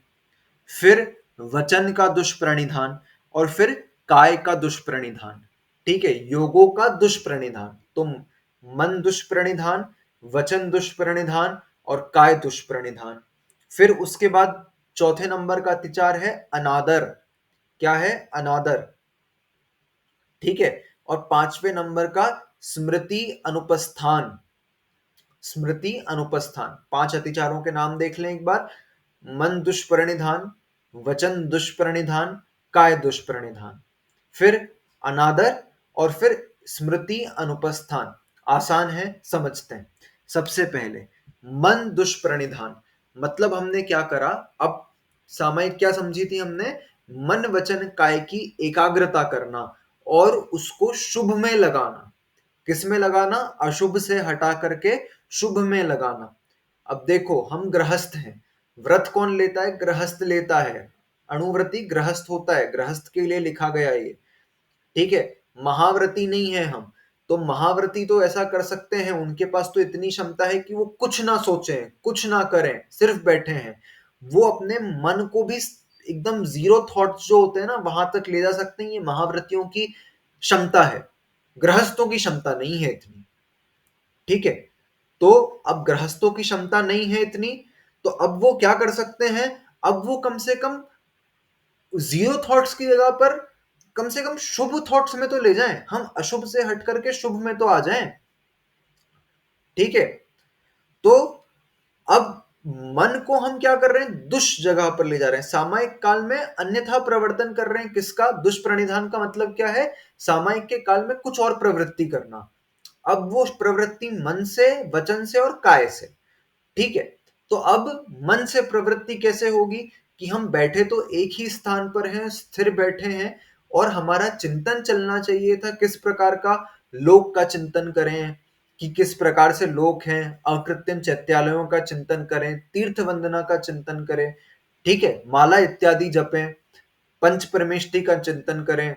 फिर वचन का दुष्प्रणिधान और फिर काय का दुष्प्रणिधान। ठीक है, योगों का दुष्प्रणिधान, तो मन दुष्प्रणिधान, वचन दुष्प्रणिधान और काय दुष्प्रणिधान। फिर उसके बाद चौथे नंबर का अतिचार है अनादर। क्या है? अनादर। ठीक है, और 5वें नंबर का स्मृति अनुपस्थान। स्मृति अनुपस्थान। 5 अतिचारों के नाम देख लें एक बार। मन दुष्प्रणिधान, वचन दुष्प्रणिधान, काय दुष्प्रणिधान, फिर अनादर और फिर स्मृति अनुपस्थान। आसान है, समझते हैं। सबसे पहले मन दुष्प्रणिधान, मतलब हमने क्या करा, अब सामयिक क्या समझी थी हमने? मन वचन काय की एकाग्रता करना और उसको शुभ में लगाना। किस में लगाना? अशुभ से हटा करके शुभ में लगाना। अब देखो, हम गृहस्थ हैं, व्रत कौन लेता है? गृहस्थ लेता है। अणुव्रती गृहस्थ होता है, गृहस्थ के लिए लिखा गया ये। ठीक है, महाव्रती नहीं है हम। तो महाव्रती तो ऐसा कर सकते हैं, उनके पास तो इतनी क्षमता है कि वो कुछ ना सोचें, कुछ ना करें, सिर्फ बैठे हैं। वो अपने मन को भी एकदम जीरो थॉट्स जो होते हैं ना, वहां तक ले जा सकते हैं। ये महाव्रतियों की क्षमता है, गृहस्थों की क्षमता नहीं है इतनी। ठीक है, तो अब गृहस्थों की क्षमता नहीं है इतनी, तो अब वो क्या कर सकते हैं? अब वो कम से कम जीरो थॉट्स की जगह पर कम से कम शुभ थॉट्स में तो ले जाएं, हम अशुभ से हट करके शुभ में तो आ जाएं। ठीक है, तो अब मन को हम क्या कर रहे हैं? दुष जगह पर ले जा रहे हैं, सामायिक काल में अन्यथा प्रवर्तन कर रहे हैं। किसका? दुष्प्रणिधान का मतलब क्या है? सामायिक के काल में कुछ और प्रवृत्ति करना। अब वो प्रवृत्ति मन से, वचन से और काय से। ठीक है, तो अब मन से प्रवृत्ति कैसे होगी कि हम बैठे तो एक ही स्थान पर हैं, स्थिर बैठे हैं, और हमारा चिंतन चलना चाहिए था किस प्रकार का? लोक का चिंतन करें कि किस प्रकार से लोक हैं, अकृत्रिम चैत्यालयों का चिंतन करें, तीर्थ वंदना का चिंतन करें। ठीक है, माला इत्यादि जपें, पंच परमेष्टि का चिंतन करें,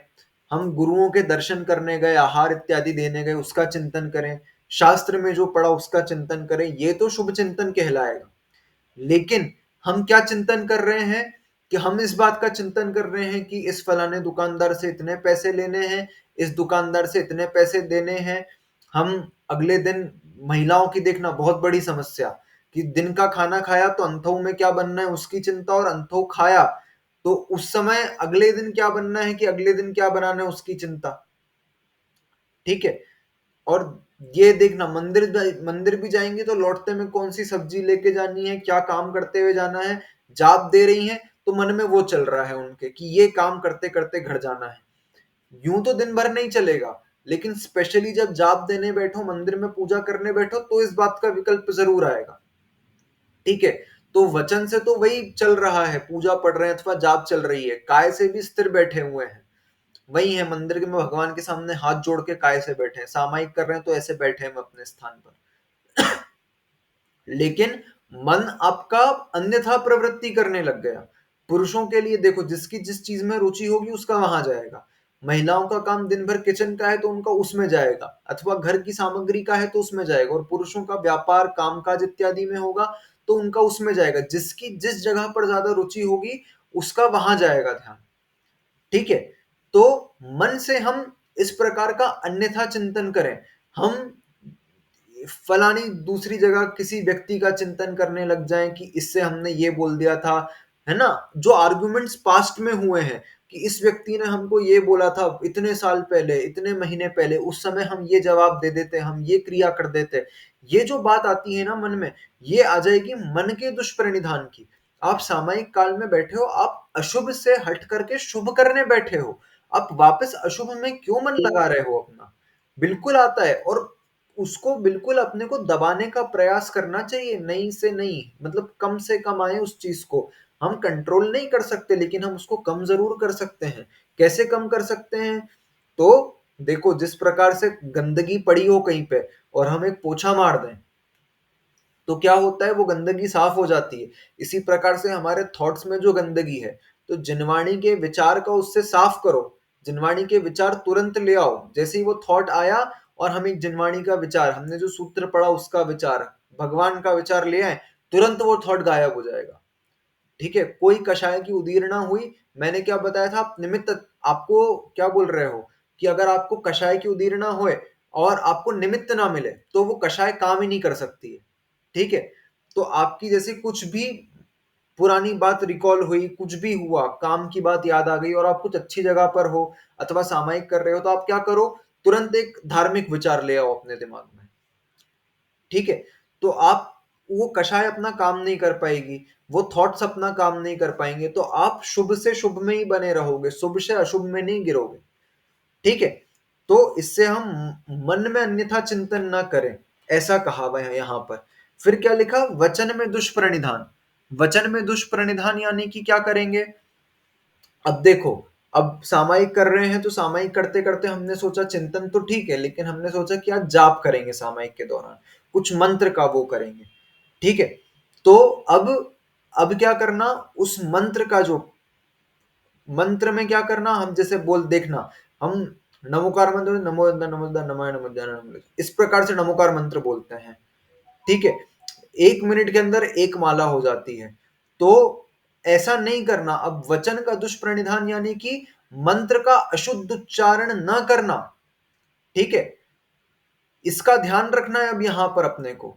हम गुरुओं के दर्शन करने गए, आहार इत्यादि देने गए, उसका चिंतन करें, शास्त्र में जो पढ़ा उसका चिंतन करें, ये तो शुभ चिंतन कहलाएगा। लेकिन हम क्या चिंतन कर रहे हैं कि हम इस बात का चिंतन कर रहे हैं कि इस फलाने दुकानदार से इतने पैसे लेने हैं, इस दुकानदार से इतने पैसे देने हैं। हम अगले दिन, महिलाओं की देखना बहुत बड़ी समस्या, कि दिन का खाना खाया तो अंथऊ में क्या बनना है उसकी चिंता, और अंथऊ खाया तो उस समय अगले दिन क्या बनना है, कि अगले दिन क्या बनाना है उसकी चिंता। ठीक है, और ये देखना, मंदिर भी जाएंगे तो लौटते में कौन सी सब्जी लेके जानी है, क्या काम करते हुए जाना है। जाप दे रही हैं तो मन में वो चल रहा है उनके कि ये काम करते करते घर जाना है। यूं तो दिन भर नहीं चलेगा, लेकिन स्पेशली जब जाप देने बैठो, मंदिर में पूजा करने बैठो, तो इस बात का विकल्प जरूर आएगा। ठीक है, तो वचन से तो वही चल रहा है, पूजा पढ़ रहे हैं अथवा जाप चल रही है, काय से भी स्थिर बैठे हुए हैं, वही है मंदिर के में भगवान के सामने हाथ जोड़ के काय से बैठे हैं, सामायिक कर रहे हैं तो ऐसे बैठे हैं अपने स्थान पर। लेकिन मन आपका अन्यथा प्रवृत्ति करने लग गया। पुरुषों के लिए देखो, जिसकी जिस चीज में रुचि होगी उसका वहां जाएगा। महिलाओं का काम दिन भर किचन का है तो उनका उसमें जाएगा, अथवा घर की सामग्री का है तो उसमें जाएगा, और पुरुषों का व्यापार, कामकाज इत्यादि में होगा तो उनका उसमें जाएगा, जिसकी जिस जगह पर ज्यादा रुचि होगी उसका वहां जाएगा ध्यान। ठीक है, तो मन से हम इस प्रकार का अन्यथा चिंतन करें। हम फलानी दूसरी जगह किसी व्यक्ति का चिंतन करने लग जाएं कि इससे हमने ये बोल दिया था, है ना, जो आर्गुमेंट्स पास्ट में हुए हैं कि इस व्यक्ति ने हमको ये बोला था इतने साल पहले, इतने महीने पहले, उस समय हम ये जवाब दे देते, हम ये क्रिया कर देते। ये जो बात आती है ना मन में, ये आ जाएगी मन के दुष्परिनिधान की। आप सामयिक काल में बैठे हो, आप अशुभ से हट करके शुभ करने बैठे हो, आप वापस अशुभ में क्यों मन लगा रहे हो अपना? बिल्कुल आता है, और उसको बिल्कुल अपने को दबाने का प्रयास करना चाहिए, नहीं से नहीं, मतलब कम से कम आए उस चीज को। हम कंट्रोल नहीं कर सकते, लेकिन हम उसको कम जरूर कर सकते हैं। कैसे कम कर सकते हैं? तो देखो, जिस प्रकार से गंदगी पड़ी हो कहीं पे और हम एक पोछा मार दें, तो क्या होता है, वो गंदगी साफ हो जाती है। इसी प्रकार से हमारे थॉट्स में जो गंदगी है, तो जिनवाणी के विचार का उससे साफ करो। जिनवाणी के विचार तुरंत ले आओ, जैसे ही वो थॉट आया और हम एक जिनवाणी का विचार, हमने जो सूत्र पढ़ा उसका विचार, भगवान का विचार ले आए, तुरंत वो थॉट गायब हो जाएगा। ठीक है, कोई कषाय की उदीरना हुई, मैंने क्या बताया था, आप निमित्त, आपको क्या बोल रहे हो कि अगर आपको कषाय की उदीरना होए और आपको निमित्त ना मिले तो वो कषाय काम ही नहीं कर सकती है। ठीक है, तो आपकी जैसे कुछ भी पुरानी बात रिकॉल हुई, कुछ भी हुआ, काम की बात याद आ गई और आप कुछ अच्छी जगह पर हो अथवा सामायिक कर रहे हो, तो आप क्या करो, तुरंत एक धार्मिक विचार ले आओ अपने दिमाग में। ठीक है, तो आप, वो कषाय अपना काम नहीं कर पाएगी, वो थॉट्स अपना काम नहीं कर पाएंगे, तो आप शुभ से शुभ में ही बने रहोगे, शुभ से अशुभ में नहीं गिरोगे। ठीक है, तो इससे हम मन में अन्यथा चिंतन ना करें, ऐसा कहा हुआ है यहां पर। फिर क्या लिखा, वचन में दुष्प्रणिधान। वचन में दुष्प्रणिधान यानी कि क्या करेंगे? अब देखो, अब सामायिक कर रहे हैं तो सामायिक करते करते हमने सोचा चिंतन तो ठीक है, लेकिन हमने सोचा कि आज जाप करेंगे सामायिक के दौरान, कुछ मंत्र का वो करेंगे। ठीक है, तो अब क्या करना, उस मंत्र का जो, मंत्र में क्या करना, हम जैसे बोल देखना, हम नमोकार मंत्र, नमो नमोदा नमाय नमो, इस प्रकार से नमोकार मंत्र बोलते हैं। ठीक है, 1 मिनट के अंदर एक माला हो जाती है। तो ऐसा नहीं करना। अब वचन का दुष्प्रणिधान यानी कि मंत्र का अशुद्ध उच्चारण न करना। ठीक है, इसका ध्यान रखना है अब यहां पर अपने को,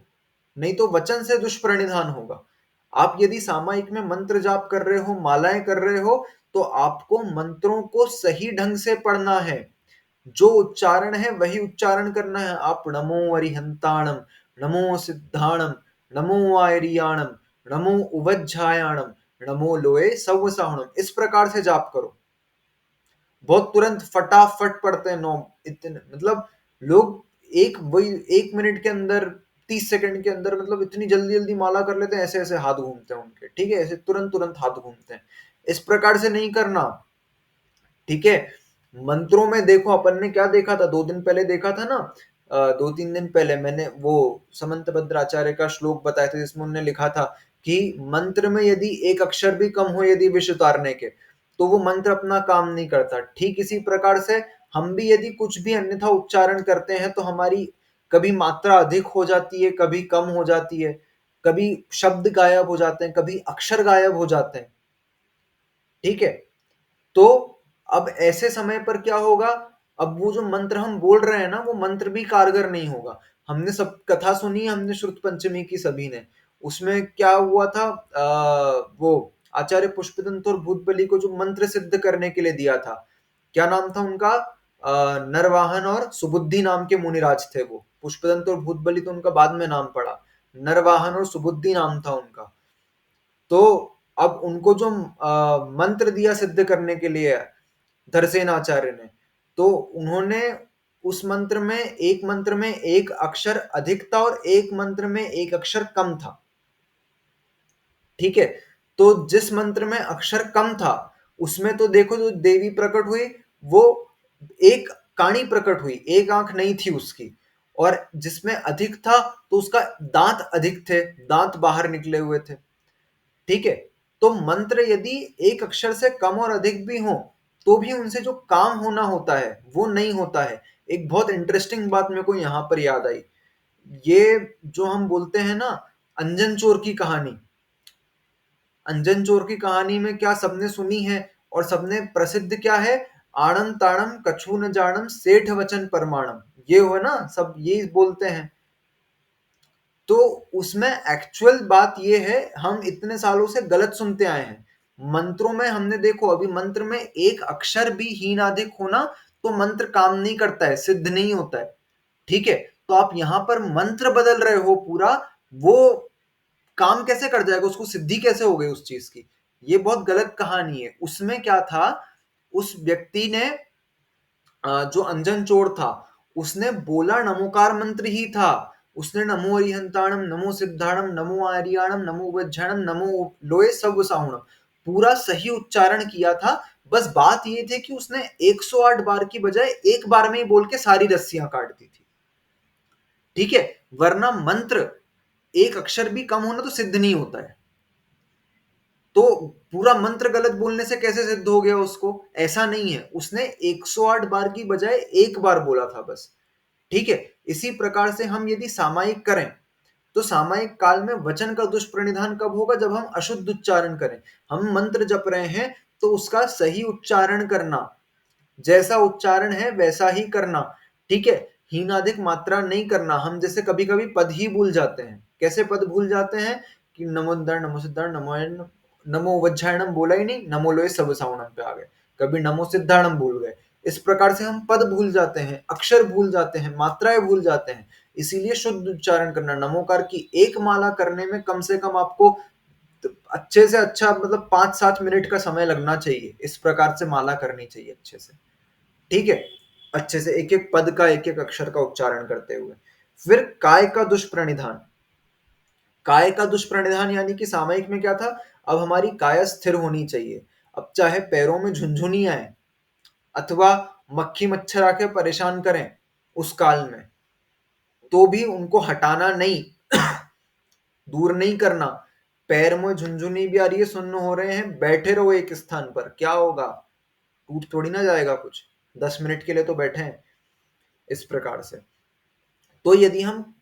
नहीं तो वचन से दुष्प्रणिधान होगा। आप यदि सामायिक में मंत्र जाप कर रहे हो, मालाएं कर रहे हो, तो आपको मंत्रों को सही ढंग से पढ़ना है, जो उच्चारण है वही उच्चारण करना है। आप नमो अरिहंताणम, नमो सिद्धाणम, नमो आयरियाणम, नमो उवज्झायाणम, नमो लोए सव्वसाहणम, इस प्रकार से जाप करो। बहुत तुरंत फटाफट पढ़ते हैं, नो इतने, मतलब लोग एक वही 1 मिनट के अंदर, 30 सेकंड के अंदर, मतलब इतनी जल्दी जल्दी माला कर लेते हैं, ऐसे ऐसे हाथ घूमते हैं उनके। ठीक है, ऐसे तुरंत तुरंत हाथ घूमते हैं, इस प्रकार से नहीं करना। ठीक है, मंत्रों में देखो, अपन ने क्या देखा था, 2 दिन पहले देखा था ना, 2-3 दिन पहले मैंने वो समंत भद्राचार्य का श्लोक बताया था, जिसमें उन्होंने लिखा था कि मंत्र में यदि एक अक्षर भी कम हो यदि विष उतारने के, तो वो मंत्र अपना काम नहीं करता। ठीक इसी प्रकार से हम भी यदि कुछ भी अन्यथा उच्चारण करते हैं, तो हमारी कभी मात्रा अधिक हो जाती है, कभी कम हो जाती है, कभी शब्द गायब हो जाते हैं, कभी अक्षर गायब हो जाते हैं। ठीक है, तो अब ऐसे समय पर क्या होगा, अब वो जो मंत्र हम बोल रहे हैं ना, वो मंत्र भी कारगर नहीं होगा। हमने सब कथा सुनी, हमने श्रुत पंचमी की सभी ने, उसमें क्या हुआ था, वो आचार्य पुष्पदंत और भूतबली को जो मंत्र सिद्ध करने के लिए दिया था, क्या नाम था उनका, नरवाहन और सुबुद्धि नाम के मुनिराज थे वो। पुष्पदंत और भूतबली तो उनका बाद में नाम पड़ा, नरवाहन और सुबुद्धि नाम था उनका। तो अब उनको जो मंत्र दिया सिद्ध करने के लिए धरसेन आचार्य ने, तो उन्होंने उस मंत्र में, एक मंत्र में एक अक्षर अधिक था और एक मंत्र में एक अक्षर कम था। ठीक है, तो जिस मंत्र में अक्षर कम था, उसमें तो देखो जो देवी प्रकट हुई, वो एक काणी प्रकट हुई, एक आंख नहीं थी उसकी। और जिसमें अधिक था, तो उसका दांत अधिक थे, दांत बाहर निकले हुए थे। ठीक है, तो मंत्र यदि एक अक्षर से कम और अधिक भी हो, तो भी उनसे जो काम होना होता है वो नहीं होता है। एक बहुत इंटरेस्टिंग बात मेरे को यहां पर याद आई, ये जो हम बोलते हैं ना अंजन चोर की कहानी, अंजन चोर की कहानी में क्या सबने सुनी है और सबने प्रसिद्ध क्या है, आणम ताणम कछु न जानम सेठ वचन परमाणम, ये हो ना, सब यही बोलते हैं। तो उसमें एक्चुअल बात ये है, हम इतने सालों से गलत सुनते आए हैं। मंत्रों में हमने देखो, अभी मंत्र में एक अक्षर भी हीन आदिक होना तो मंत्र काम नहीं करता है, सिद्ध नहीं होता है। ठीक है, तो आप यहां पर मंत्र बदल रहे हो पूरा, वो काम कैसे कर जाएगा, उसको सिद्धि कैसे हो गई उस चीज की, ये बहुत गलत कहानी है। उसमें क्या था, उस व्यक्ति ने जो अंजन चोर था, उसने बोला नमोकार मंत्र ही था। उसने नमो अरिहंताणम, नमो सिद्धाणम, नमो आर्याणम, नमो वज्रणम, नमो लोए सब साहुणम, पूरा सही उच्चारण किया था। बस बात ये थी कि उसने 108 बार की बजाय एक बार में ही बोल के सारी रस्सियां काट दी थी। ठीक है, वरना मंत्र एक अक्षर भी कम होना तो सिद्ध नहीं होता है। तो पूरा मंत्र गलत बोलने से कैसे सिद्ध हो गया उसको, ऐसा नहीं है, उसने 108 बार की बजाय एक बार बोला था बस। ठीक है, इसी प्रकार से हम यदि सामायिक करें तो सामायिक काल में वचन का दुष्प्रणिधान कब होगा, जब हम अशुद्ध उच्चारण करें। हम मंत्र जप रहे हैं तो उसका सही उच्चारण करना, जैसा उच्चारण है वैसा ही करना। ठीक है, हीनाधिक मात्रा नहीं करना। हम जैसे कभी कभी पद ही भूल जाते हैं, कैसे पद भूल जाते हैं कि नमो दर नमो सिद्धार नमो नमो वज्जायणम बोला ही नहीं, नमो लोए सब सावणम पे आ गए, कभी नमो सिद्धाणम भूल गए। इस प्रकार से हम पद भूल जाते हैं, अक्षर भूल जाते हैं, मात्राएं भूल जाते हैं। इसीलिए शुद्ध उच्चारण करना, नमोकार की एक माला करने में कम से कम आपको अच्छे से अच्छा मतलब 5-7 मिनट का समय लगना चाहिए। इस प्रकार से माला करनी चाहिए अच्छे से। ठीक है, अच्छे से एक एक पद का, एक एक अक्षर का उच्चारण करते हुए। फिर काय का दुष्प्रणिधान, काय का दुष्प्रणिधान यानी कि सामयिक में क्या था, अब हमारी काय स्थिर होनी चाहिए। अब चाहे पैरों में झुनझुनी आए अथवा मक्खी मच्छर आके परेशान करें उस काल में, तो भी उनको हटाना नहीं, दूर नहीं करना। पैर में झुनझुनी भी आ रही है, सुन्न हो रहे हैं, बैठे रहो एक स्थान पर, क्या होगा, टूट थोड़ी ना जाएगा कुछ, 10 मिनट के लिए तो बैठे हैं। इस प्रकार से तो यदि हम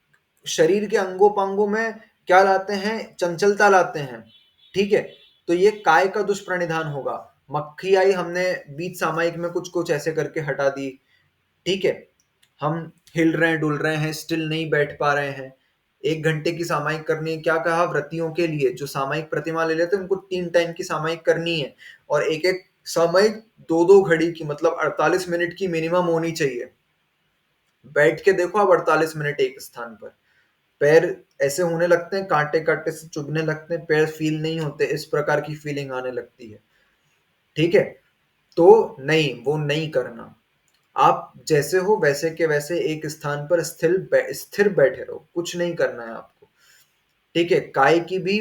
शरीर के अंगों पांगों में क्या लाते हैं, चंचलता लाते हैं, ठीक है, तो ये काय का दुष्प्रणिधान होगा। मक्खी आई, हमने बीच सामायिक में कुछ कुछ ऐसे करके हटा दी। ठीक है, हम हिल रहे हैं, डुल रहे हैं, स्टिल नहीं बैठ पा रहे हैं। 1 घंटे की सामायिक करनी है, क्या कहा, व्रतियों के लिए जो सामायिक प्रतिमा ले लेते हैं उनको 3 टाइम की सामायिक करनी है, और एक एक सामायिक 2-2 घड़ी की, मतलब 48 मिनट की मिनिमम होनी चाहिए। बैठ के देखो आप 48 मिनट एक स्थान पर, पैर ऐसे होने लगते हैं, कांटे कांटे से चुभने लगते हैं, पैर फील नहीं होते, इस प्रकार की फीलिंग आने लगती है। ठीक है, तो नहीं, वो नहीं करना। आप जैसे हो वैसे के वैसे एक स्थान पर स्थिर बैठे रहो, कुछ नहीं करना है आपको। ठीक है, काय की भी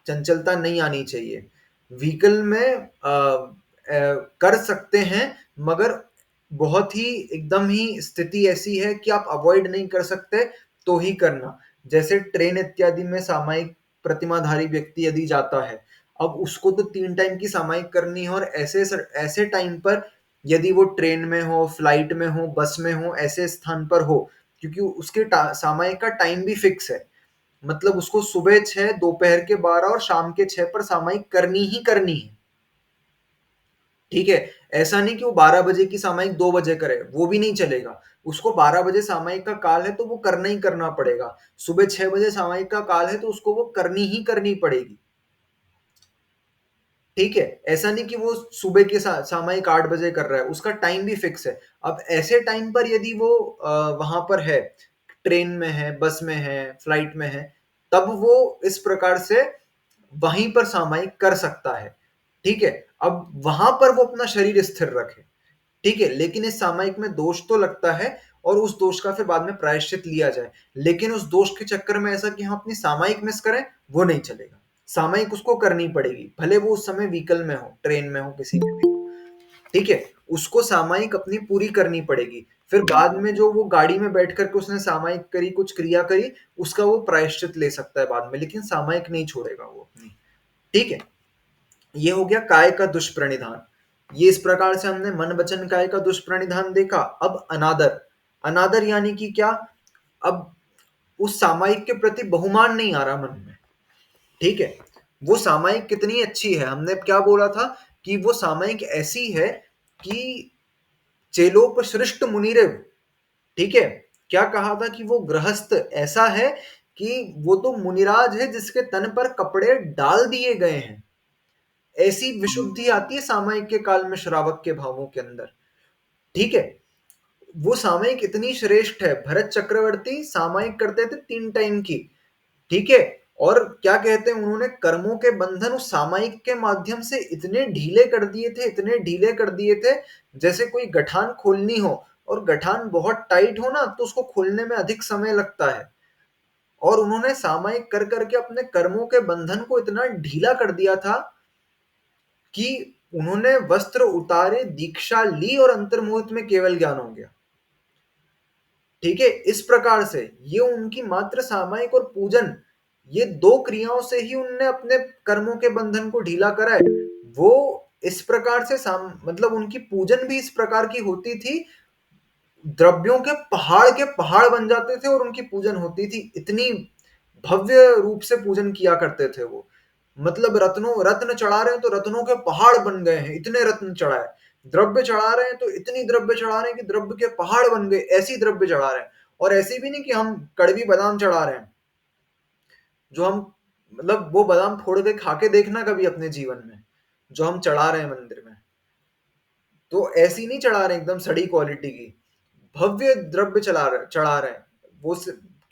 चंचलता नहीं आनी चाहिए। व्हीकल में कर सकते हैं, मगर बहुत ही एकदम ही स्थिति ऐसी है कि आप अवॉइड नहीं कर सकते तो ही करना। जैसे ट्रेन इत्यादि में सामायिक प्रतिमाधारी व्यक्ति यदि जाता है, अब उसको तो 3 टाइम की सामायिक करनी है, और ऐसे ऐसे टाइम पर यदि वो ट्रेन में हो, फ्लाइट में हो, बस में हो, ऐसे स्थान पर हो, क्योंकि उसके सामायिक का टाइम भी फिक्स है। मतलब उसको सुबह 6, दोपहर के 12 और शाम के 6 पर सामायिक करनी ही करनी है। ठीक है, ऐसा नहीं कि वो 12 बजे की सामायिक 2 बजे करे, वो भी नहीं चलेगा। उसको 12 बजे सामायिक का काल है तो वो करना ही करना पड़ेगा। सुबह 6 बजे सामायिक का काल है तो उसको वो करनी ही करनी पड़ेगी। ठीक है, ऐसा नहीं कि वो सुबह के सामायिक 8 बजे कर रहा है, उसका टाइम भी फिक्स है। अब ऐसे टाइम पर यदि वो वहां पर है, ट्रेन में है, बस में है, फ्लाइट में है, तब वो इस प्रकार से वहीं पर सामायिक कर सकता है। ठीक है, अब वहां पर वो अपना शरीर स्थिर रखे। ठीक है, लेकिन इस सामायिक में दोष तो लगता है, और उस दोष का फिर बाद में प्रायश्चित लिया जाए, लेकिन उस दोष के चक्कर में ऐसा कि हम अपनी सामायिक मिस करें, वो नहीं चलेगा। सामायिक उसको करनी पड़ेगी, भले वो उस समय व्हीकल में हो, ट्रेन में हो, किसी में भी। ठीक है, उसको सामायिक अपनी पूरी करनी पड़ेगी। फिर बाद में जो वो गाड़ी में बैठ करके उसने सामायिक करी, कुछ क्रिया करी, उसका वो प्रायश्चित ले सकता है बाद में, लेकिन सामायिक नहीं छोड़ेगा वो अपनी। ठीक है, ये हो गया काय का दुष्प्रणिधान। ये इस प्रकार से हमने मन वचन काय का दुष्प्रणिधान देखा। अब अनादर, अनादर यानी कि क्या, अब उस सामायिक के प्रति बहुमान नहीं आ रहा मन में, ठीक है, वो सामायिक कितनी अच्छी है, हमने क्या बोला था कि वो सामायिक ऐसी है कि चेलोपसृष्ट मुनिरेव, ठीक है, क्या कहा था कि वो गृहस्थ ऐसा है कि वो तो मुनिराज है जिसके तन पर कपड़े डाल दिए गए हैं, ऐसी विशुद्धि आती है सामायिक के काल में श्रावक के भावों के अंदर। ठीक है, वो सामायिक इतनी श्रेष्ठ है, भरत चक्रवर्ती सामायिक करते थे 3 टाइम की, ठीक है, और क्या कहते हैं उन्होंने कर्मों के बंधन उस सामायिक के माध्यम से इतने ढीले कर दिए थे, इतने ढीले कर दिए थे, जैसे कोई गठान खोलनी हो और गठान बहुत टाइट हो ना तो उसको खोलने में अधिक समय लगता है, और उन्होंने सामायिक कर करके अपने कर्मों के बंधन को इतना ढीला कर दिया था कि उन्होंने वस्त्र उतारे, दीक्षा ली और अंतर्मुहूर्त में केवल ज्ञान हो गया। ठीक है, इस प्रकार से ये उनकी मात्र सामायिक और पूजन, ये दो क्रियाओं से ही उनने अपने कर्मों के बंधन को ढीला करा है। वो इस प्रकार से मतलब उनकी पूजन भी इस प्रकार की होती थी, द्रव्यों के पहाड़ बन जाते थे और उनकी पूजन होती थी, इतनी भव्य रूप से पूजन किया करते थे वो। मतलब रत्न चढ़ा रहे हैं तो रत्नों के पहाड़ बन गए हैं, इतने रत्न चढ़ाए, द्रव्य चढ़ा रहे हैं तो इतनी द्रव्य चढ़ा रहे हैं कि द्रव्य के पहाड़ बन गए, ऐसी द्रव्य चढ़ा रहे हैं। और ऐसी भी नहीं कि हम कड़वी बादाम चढ़ा रहे हैं, जो हम मतलब वो बादाम फोड़ के खा के देखना कभी अपने जीवन में, जो हम चढ़ा रहे हैं मंदिर में, तो ऐसी नहीं चढ़ा रहे एकदम सड़ी क्वालिटी की, भव्य द्रव्य चढ़ा रहे हैं। वो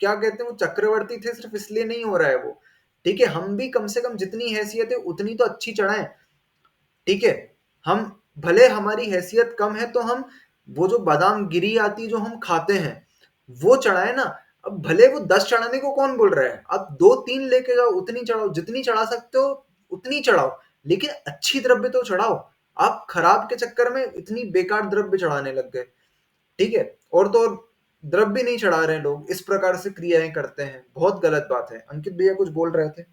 क्या कहते हैं, वो चक्रवर्ती थे सिर्फ इसलिए नहीं हो रहा है वो। ठीक है, हम भी कम से कम जितनी हैसियत है उतनी तो अच्छी चढ़ाएं। ठीक है, हम भले हमारी हैसियत कम है तो हम वो जो बादाम गिरी आती जो हम खाते हैं वो चढ़ाए ना। अब भले वो 10 चढ़ाने को कौन बोल रहा है, आप 2-3 लेके जाओ, उतनी चढ़ाओ, जितनी चढ़ा सकते हो उतनी चढ़ाओ, लेकिन अच्छी द्रव्य तो चढ़ाओ। आप खराब के चक्कर में इतनी बेकार द्रव्य चढ़ाने लग गए। ठीक है, और तो और द्रव्य नहीं चढ़ा रहे हैं लोग, इस प्रकार से क्रियाएं करते हैं, बहुत गलत बात है। अंकित भैया कुछ बोल रहे थे?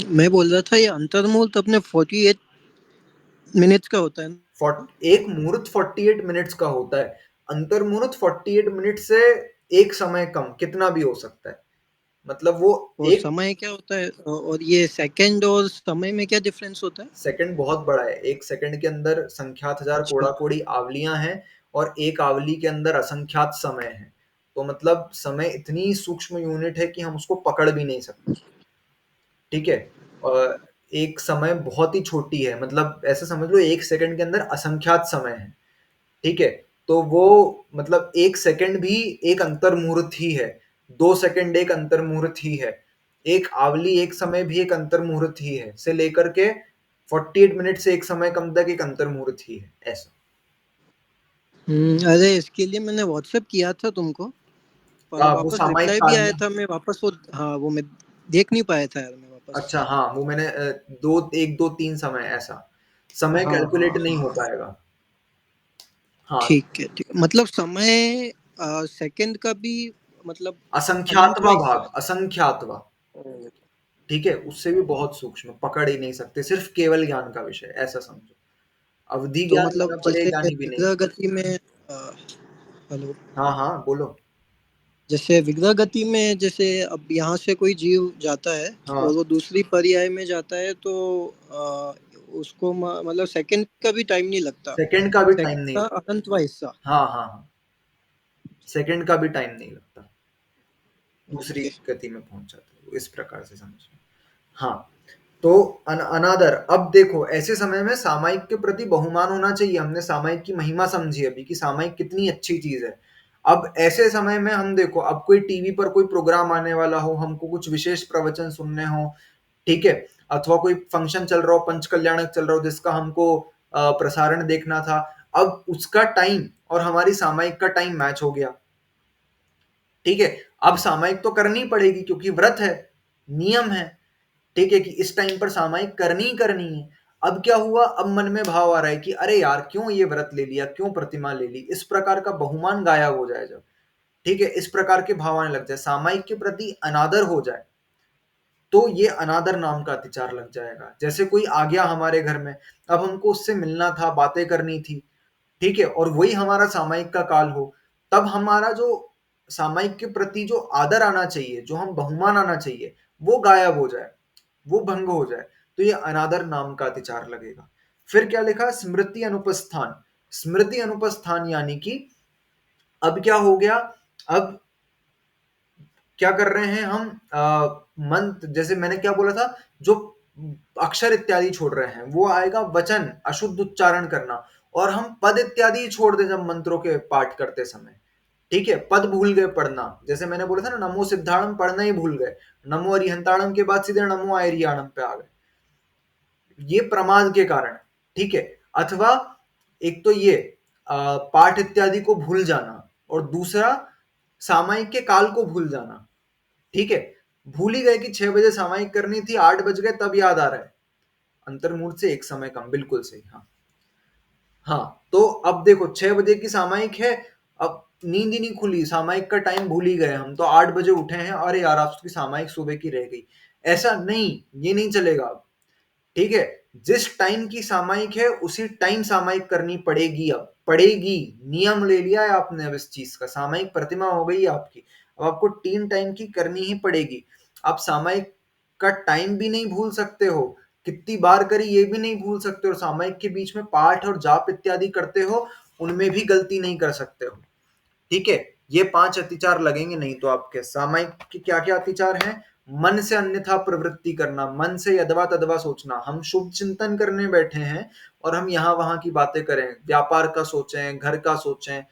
मैं बोल रहा था ये अंतर्मुहूर्त अपने 48 मिनट्स का होता है ना? एक मुहूर्त 48 मिनट्स का होता है, अंतर मुहूर्त 48 मिनट से एक समय कम कितना भी हो सकता है, मतलब वो और एक समय क्या होता है, और ये सेकंड और समय में क्या डिफरेंस होता है? सेकंड बहुत बड़ा है, एक सेकंड के अंदर संख्यात हजार अच्छा। कोड़ा कोड़ी आवलियां हैं और एक आवली के अंदर असंख्यात समय है, तो मतलब समय इतनी सूक्ष्म यूनिट है कि हम उसको पकड़ भी नहीं सकते। ठीक है, और एक समय बहुत ही छोटी है, मतलब ऐसे समझ लो एक सेकंड के अंदर असंख्यात समय है। ठीक है, तो वो मतलब एक सेकंड भी एक अंतर मुहूर्त ही है, 2 सेकंड एक अंतर मुहूर्त ही है, एक आवली एक समय भी एक अंतर मुहूर्त ही है, से लेकर के 48 मिनट से एक समय कम तक एक अंतर मुहूर्त ही है, ऐसा। अरे इसके लिए मैंने व्हाट्सएप किया था तुमको, पर वो वापस सामायिक रिप्लाई भी काल आया में। था, मैं वापस वो, हाँ वो मैं देख नहीं पाया था यार, मैं वापस। अच्छा, हाँ, वो मैंने दो एक दो तीन समय, ऐसा समय हाँ हाँ कैलकुलेट नहीं हो हाँ। पाएगा। हाँ, ठीक है ठीक है, मतलब समय सेकंड का भी मतलब असंख्यातवा अनंतवा हिस्सा भाग, असंख्यातवा। है। ठीक है, उससे भी बहुत सूक्ष्म, पकड़ ही नहीं सकते, सिर्फ केवल ज्ञान का विषय, ऐसा समझो। अवधि तो ज्ञान मतलब लेना पड़ेगा, जैसे ज्ञानी भी नहीं। विग्रह गति में हेलो, हाँ हाँ, बोलो। जैसे विग्रह गति में, जैसे अब यहाँ से कोई जीव जाता है हाँ, और वो दूसरी पर्याय में जाता है, तो उसको मतलब सेकंड का भी टाइम नहीं लगता, सेकंड का भी टाइम सेकंड नहीं का लगता। अनंतवा हिस्सा। हाँ हाँ हाँ, सेकंड का भी टाइम नहीं लगता, दूसरी ओके। गति में पहुंच जाते हो, इस प्रकार से समझो। हाँ, तो अनादर, अब देखो ऐसे समय में सामायिक के प्रति बहुमान होना चाहिए, हमने सामायिक की महिमा समझी अभी कि सामायिक कितनी अच्छी चीज है। अब ऐसे समय में हम देखो, अब कोई टीवी पर कोई प्रोग्राम आने वाला हो, हमको कुछ विशेष प्रवचन सुनने हो, ठीक है, अथवा कोई फंक्शन चल रहा हो, पंच कल्याणक चल रहा हो जिसका हमको प्रसारण देखना था, अब उसका टाइम और हमारी सामायिक का टाइम मैच हो गया। ठीक है, अब सामायिक तो करनी पड़ेगी क्योंकि व्रत है, नियम है, ठीक है, कि इस टाइम पर सामायिक करनी ही करनी है। अब क्या हुआ, अब मन में भाव आ रहा है कि अरे यार क्यों ये व्रत ले लिया, क्यों प्रतिमा ले ली, इस प्रकार का बहुमान गायब हो जाए जब, ठीक है, इस प्रकार के भाव आने लग जाए, सामायिक के प्रति अनादर हो जाए, तो ये अनादर नाम का अतिचार लग जाएगा। जैसे कोई आ गया हमारे घर में, अब हमको उससे मिलना था, बातें करनी थी, ठीक है, और वही हमारा सामायिक का काल हो, तब हमारा जो सामायिक के प्रति जो आदर आना चाहिए, जो हम बहुमान आना चाहिए, वो गायब हो जाए, वो भंग हो जाए, तो ये अनादर नाम का अतिचार लगेगा। फिर क्या लिखा? स्मृति अनुपस्थान। स्मृति अनुपस्थान यानी कि अब क्या हो गया? अब क्या कर रहे हैं हम? मंत्र, जैसे मैंने क्या बोला था, जो अक्षर इत्यादि छोड़ रहे हैं वो आएगा वचन, अशुद्ध उच्चारण करना, और हम पद इत्यादि छोड़ दे जब मंत्रों के पाठ करते समय, ठीक है, पद भूल गए पढ़ना, जैसे मैंने बोला था ना, नमो सिद्धाणम पढ़ना ही भूल गए, नमो अरिहंताणम के बाद सीधे नमो आयरियाणम पे आ गए, ये प्रमाद के कारण, ठीक है। अथवा एक तो ये पाठ इत्यादि को भूल जाना, और दूसरा सामायिक के काल को भूल जाना, ठीक है। भूल ही गए कि 6 बजे सामायिक करनी थी, 8 बज गए तब याद आ रहा है, अंतर्मुहूर्त से 1 समय कम, बिल्कुल सही। हाँ हाँ, तो अब देखो 6 बजे की सामायिक है, अब नींद ही नहीं खुली, सामायिक का टाइम भूल ही गए हम, तो 8 बजे उठे हैं, अरे यार आपकी सामायिक सुबह की रह गई, ऐसा नहीं, ये नहीं चलेगा अब, ठीक है। जिस टाइम की सामायिक है उसी टाइम सामायिक करनी पड़ेगी, अब पड़ेगी, नियम ले लिया है आपने अब इस चीज का, सामायिक प्रतिमा हो गई है आपकी, अब आपको 3 टाइम की करनी ही पड़ेगी। आप सामायिक का टाइम भी नहीं भूल सकते हो, कितनी बार करी ये भी नहीं भूल सकते हो, सामायिक के बीच में पाठ और जाप इत्यादि करते हो, उनमें भी गलती नहीं कर सकते हो, ठीक है। ये 5 अतिचार लगेंगे, नहीं तो आपके सामायिक के क्या क्या अतिचार हैं? मन से अन्यथा प्रवृत्ति करना, मन से यदवा तदवा सोचना, हम शुभ चिंतन करने बैठे हैं और हम यहाँ वहां की बातें करें, व्यापार का सोचें, घर का सोचें,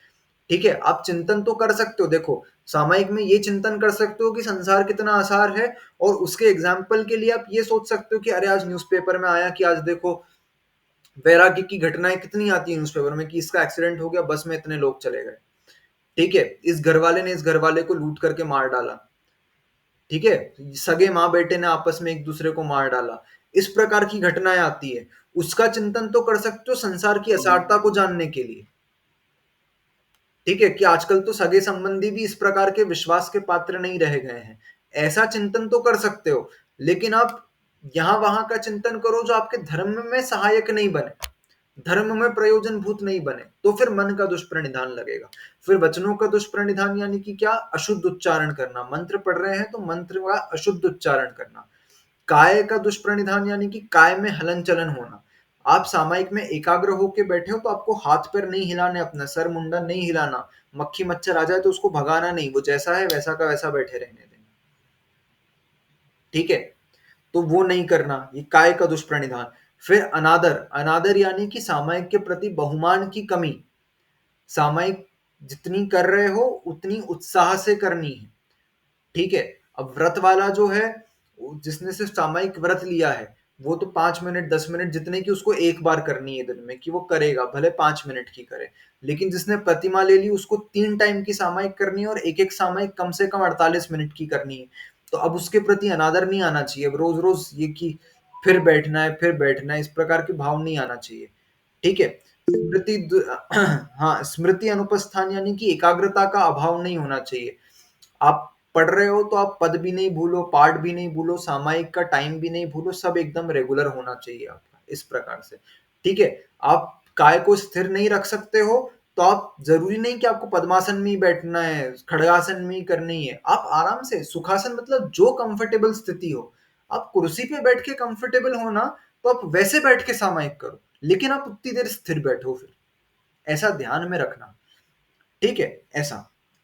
ठीक है। आप चिंतन तो कर सकते हो, देखो सामायिक में ये चिंतन कर सकते हो कि संसार कितना आसार है, और उसके एग्जाम्पल के लिए आप ये सोच सकते हो कि अरे आज न्यूज़पेपर में आया कि आज देखो वैराग्य की घटनाएं कितनी आती है न्यूज़पेपर में, कि इसका एक्सीडेंट हो गया, बस में इतने लोग चले गए, ठीक है, इस घरवाले ने इस घरवाले को लूट करके मार डाला, ठीक है, सगे माँ बेटे ने आपस में एक दूसरे को मार डाला, इस प्रकार की घटनाएं आती है, उसका चिंतन तो कर सकते हो संसार की असारता को जानने के लिए, ठीक है, कि आजकल तो सगे संबंधी भी इस प्रकार के विश्वास के पात्र नहीं रह गए हैं, ऐसा चिंतन तो कर सकते हो। लेकिन आप यहां वहां का चिंतन करो जो आपके धर्म में सहायक नहीं बने, धर्म में प्रयोजन भूत नहीं बने, तो फिर मन का दुष्प्रणिधान लगेगा। फिर वचनों का दुष्प्रणिधान यानी कि क्या? अशुद्ध उच्चारण करना, मंत्र पढ़ रहे हैं तो मंत्र का अशुद्ध उच्चारण करना। काय का दुष्प्रणिधान यानी कि काय में हलन चलन होना, आप सामायिक में एकाग्र होके बैठे हो तो आपको हाथ पैर नहीं हिलाने, अपना सर मुंडन नहीं हिलाना, मक्खी मच्छर आ जाए तो उसको भगाना नहीं, वो जैसा है वैसा का वैसा बैठे रहने देना, ठीक है, तो वो नहीं करना, ये काय का दुष्प्रणिधान। फिर अनादर, अनादर यानी कि सामायिक के प्रति बहुमान की कमी, सामायिक जितनी कर रहे हो उतनी उत्साह से करनी है, ठीक है। अब व्रत वाला जो है, जिसने सिर्फ सामायिक व्रत लिया है, वो तो 5 मिनट 10 मिनट जितने की उसको एक बार करनी है दिन में, कि वो करेगा, भले 5 मिनट की करे। लेकिन जिसने प्रतिमा ले ली उसको 3 टाइम की सामायिक करनी है, और एक एक सामायिक कम से कम 48 मिनट की करनी है, तो अब उसके प्रति अनादर नहीं आना चाहिए, अब रोज रोज ये कि फिर बैठना है फिर बैठना है, इस प्रकार के भाव नहीं आना चाहिए, ठीक है। स्मृति हाँ, स्मृति अनुपस्थान यानी कि एकाग्रता का अभाव नहीं होना चाहिए, आप पढ़ रहे हो तो आप पद भी नहीं भूलो, पाठ भी नहीं भूलो, सामायिक का टाइम भी नहीं भूलो, सब एकदम रेगुलर होना चाहिए आपका, इस प्रकार से, ठीक है। आप काय को स्थिर नहीं रख सकते हो, तो आप जरूरी नहीं कि आपको पद्मासन में ही बैठना है, खड़गासन में ही करनी है, आप आराम से सुखासन, मतलब जो कंफर्टेबल स्थिति हो, आप कुर्सी पे बैठ के कंफर्टेबल हो ना, तो आप वैसे बैठ के सामायिक करो, लेकिन आप उतनी देर स्थिर बैठो, फिर ऐसा ध्यान में रखना, ठीक है, ऐसा।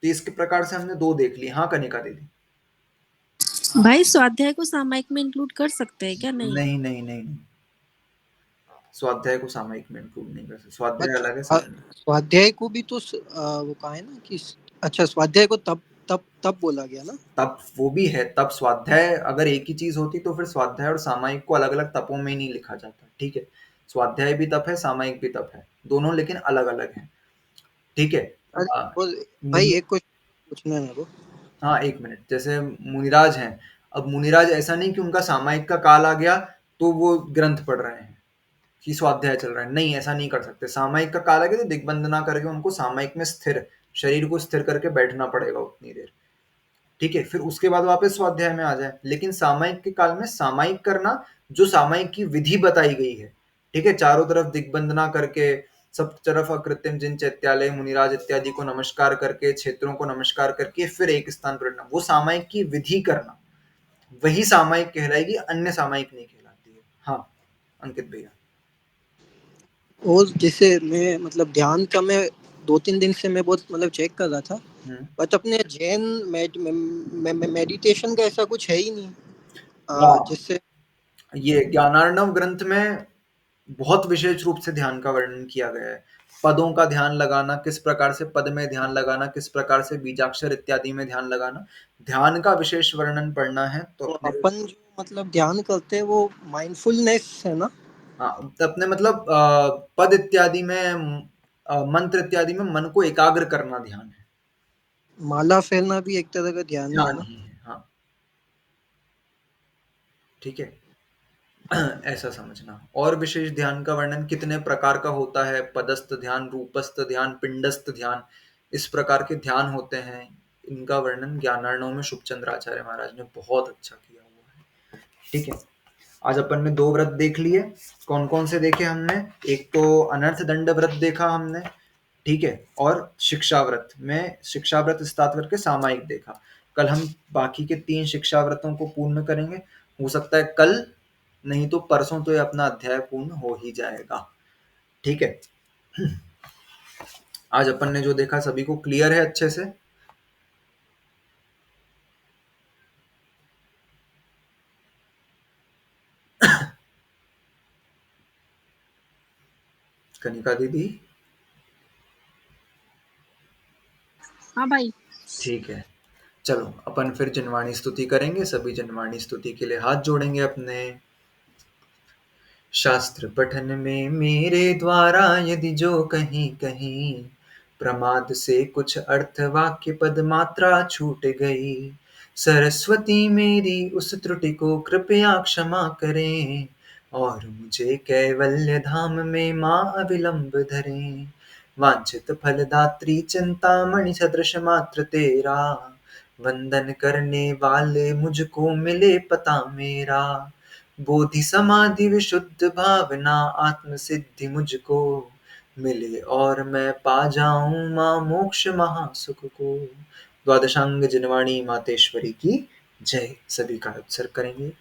तो इसके प्रकार से हमने 2 देख ली। हाँ कनिका दीदी। भाई स्वाध्याय को सामायिक में इंक्लूड कर सकते हैं क्या? नहीं। नहीं नहीं नहीं नहीं, स्वाध्याय को सामायिक में इंक्लूड नहीं कर सकते, स्वाध्याय बट अलग है सामायिक। स्वाध्याय को भी तो वो कहा है ना कि अच्छा स्वाध्याय को तब तब तब बोला गया ना। तब वो भी है, तब स्वाध्याय अगर एक ही चीज होती तो फिर स्वाध्याय और सामायिक को अलग अलग तपों में ही नहीं लिखा जाता, ठीक है। स्वाध्याय भी तप है, सामायिक भी तप है, दोनों लेकिन अलग अलग है, ठीक है। अरे आ, बोल भाई, मुनि एक क्वेश्चन पूछना है मेरे को। हाँ 1 मिनट, जैसे मुनिराज हैं, अब मुनिराज ऐसा नहीं कि उनका सामायिक का काल आ गया तो वो ग्रंथ पढ़ रहे हैं कि स्वाध्याय चल रहा है, नहीं ऐसा नहीं कर सकते, सामायिक का काल आ गया तो दिग्बंधना करके उनको सामायिक में स्थिर, शरीर को स्थिर करके बैठना पड़ेगा उतनी देर, ठीक है, फिर उसके बाद वापस स्वाध्याय में आ जाए। लेकिन सामायिक के काल में सामायिक करना, जो सामायिक की विधि बताई गई है, ठीक है, चारों तरफ दिग्बंधना करके सब तरफ अकृत्रिम जिन चैत्यालय मुनिराज इत्यादि को नमस्कार करके, क्षेत्रों को नमस्कार करके फिर एक स्थान पर रहना, वो सामायिक की विधि करना, वही सामायिक कहलाएगी, अन्य सामायिक नहीं कहलाती है। हाँ अंकित भैया। और जैसे मैं मतलब ध्यान का मैं 2-3 दिन से मैं बहुत मतलब चेक कर रहा था, बट अपने जैन मेडिटेशन का ऐसा कुछ है ही नहीं हाँ, जिससे ये ज्ञानार्णव ग्रंथ में बहुत विशेष रूप से ध्यान का वर्णन किया गया है। पदों का ध्यान लगाना, किस प्रकार से पद में ध्यान लगाना, किस प्रकार से बीजाक्षर इत्यादि में ध्यान लगाना, ध्यान का विशेष वर्णन पढ़ना है तो तो अपने, अपन जो मतलब ध्यान करते हैं वो माइंडफुलनेस है ना? हाँ, तो अपने मतलब पद इत्यादि में, मंत्र इत्यादि में मन को एकाग्र करना ध्यान है, माला फेरना भी एक तरह का ध्यान ही है ध्यान ना? ही है। हाँ ठीक है। ऐसा समझना। और विशेष ध्यान का वर्णन कितने प्रकार का होता है, पदस्थ ध्यान, रूपस्थ ध्यान, पिंडस्थ ध्यान, इस प्रकार के ध्यान होते हैं। इनका वर्णन ज्ञानार्णव में शुभचंद्र आचार्य महाराज ने बहुत अच्छा किया हुआ है। ठीक है, आज अपन ने 2 व्रत देख लिए। कौन कौन से देखे हमने? एक तो अनर्थ दंड व्रत देखा हमने, ठीक है, और शिक्षा व्रत में शिक्षा व्रत स्टार्ट करके सामायिक देखा। कल हम बाकी के 3 शिक्षा व्रतों को पूर्ण करेंगे। हो सकता है कल, नहीं तो परसों तो ये अपना अध्याय पूर्ण हो ही जाएगा। ठीक है, आज अपन ने जो देखा सभी को क्लियर है अच्छे से? कनिका दीदी? हाँ भाई। ठीक है, चलो अपन फिर जनवाणी स्तुति करेंगे। सभी जनवाणी स्तुति के लिए हाथ जोड़ेंगे अपने। शास्त्र पठन में मेरे द्वारा यदि जो कहीं कहीं प्रमाद से कुछ अर्थ वाक्य पद मात्रा छूट गई, सरस्वती मेरी उस त्रुटि को कृपया क्षमा करें और मुझे कैवल्य धाम में माँ अविलंब धरें। वांछित फलदात्री चिंतामणि सदृश मात्र तेरा, वंदन करने वाले मुझको मिले पता मेरा। बोधि समाधि विशुद्ध भावना आत्म सिद्धि मुझको मिले और मैं पा जाऊं माँ मोक्ष महासुख को। द्वादशांग जनवाणी मातेश्वरी की जय। सभी का उत्सर्ग करेंगे।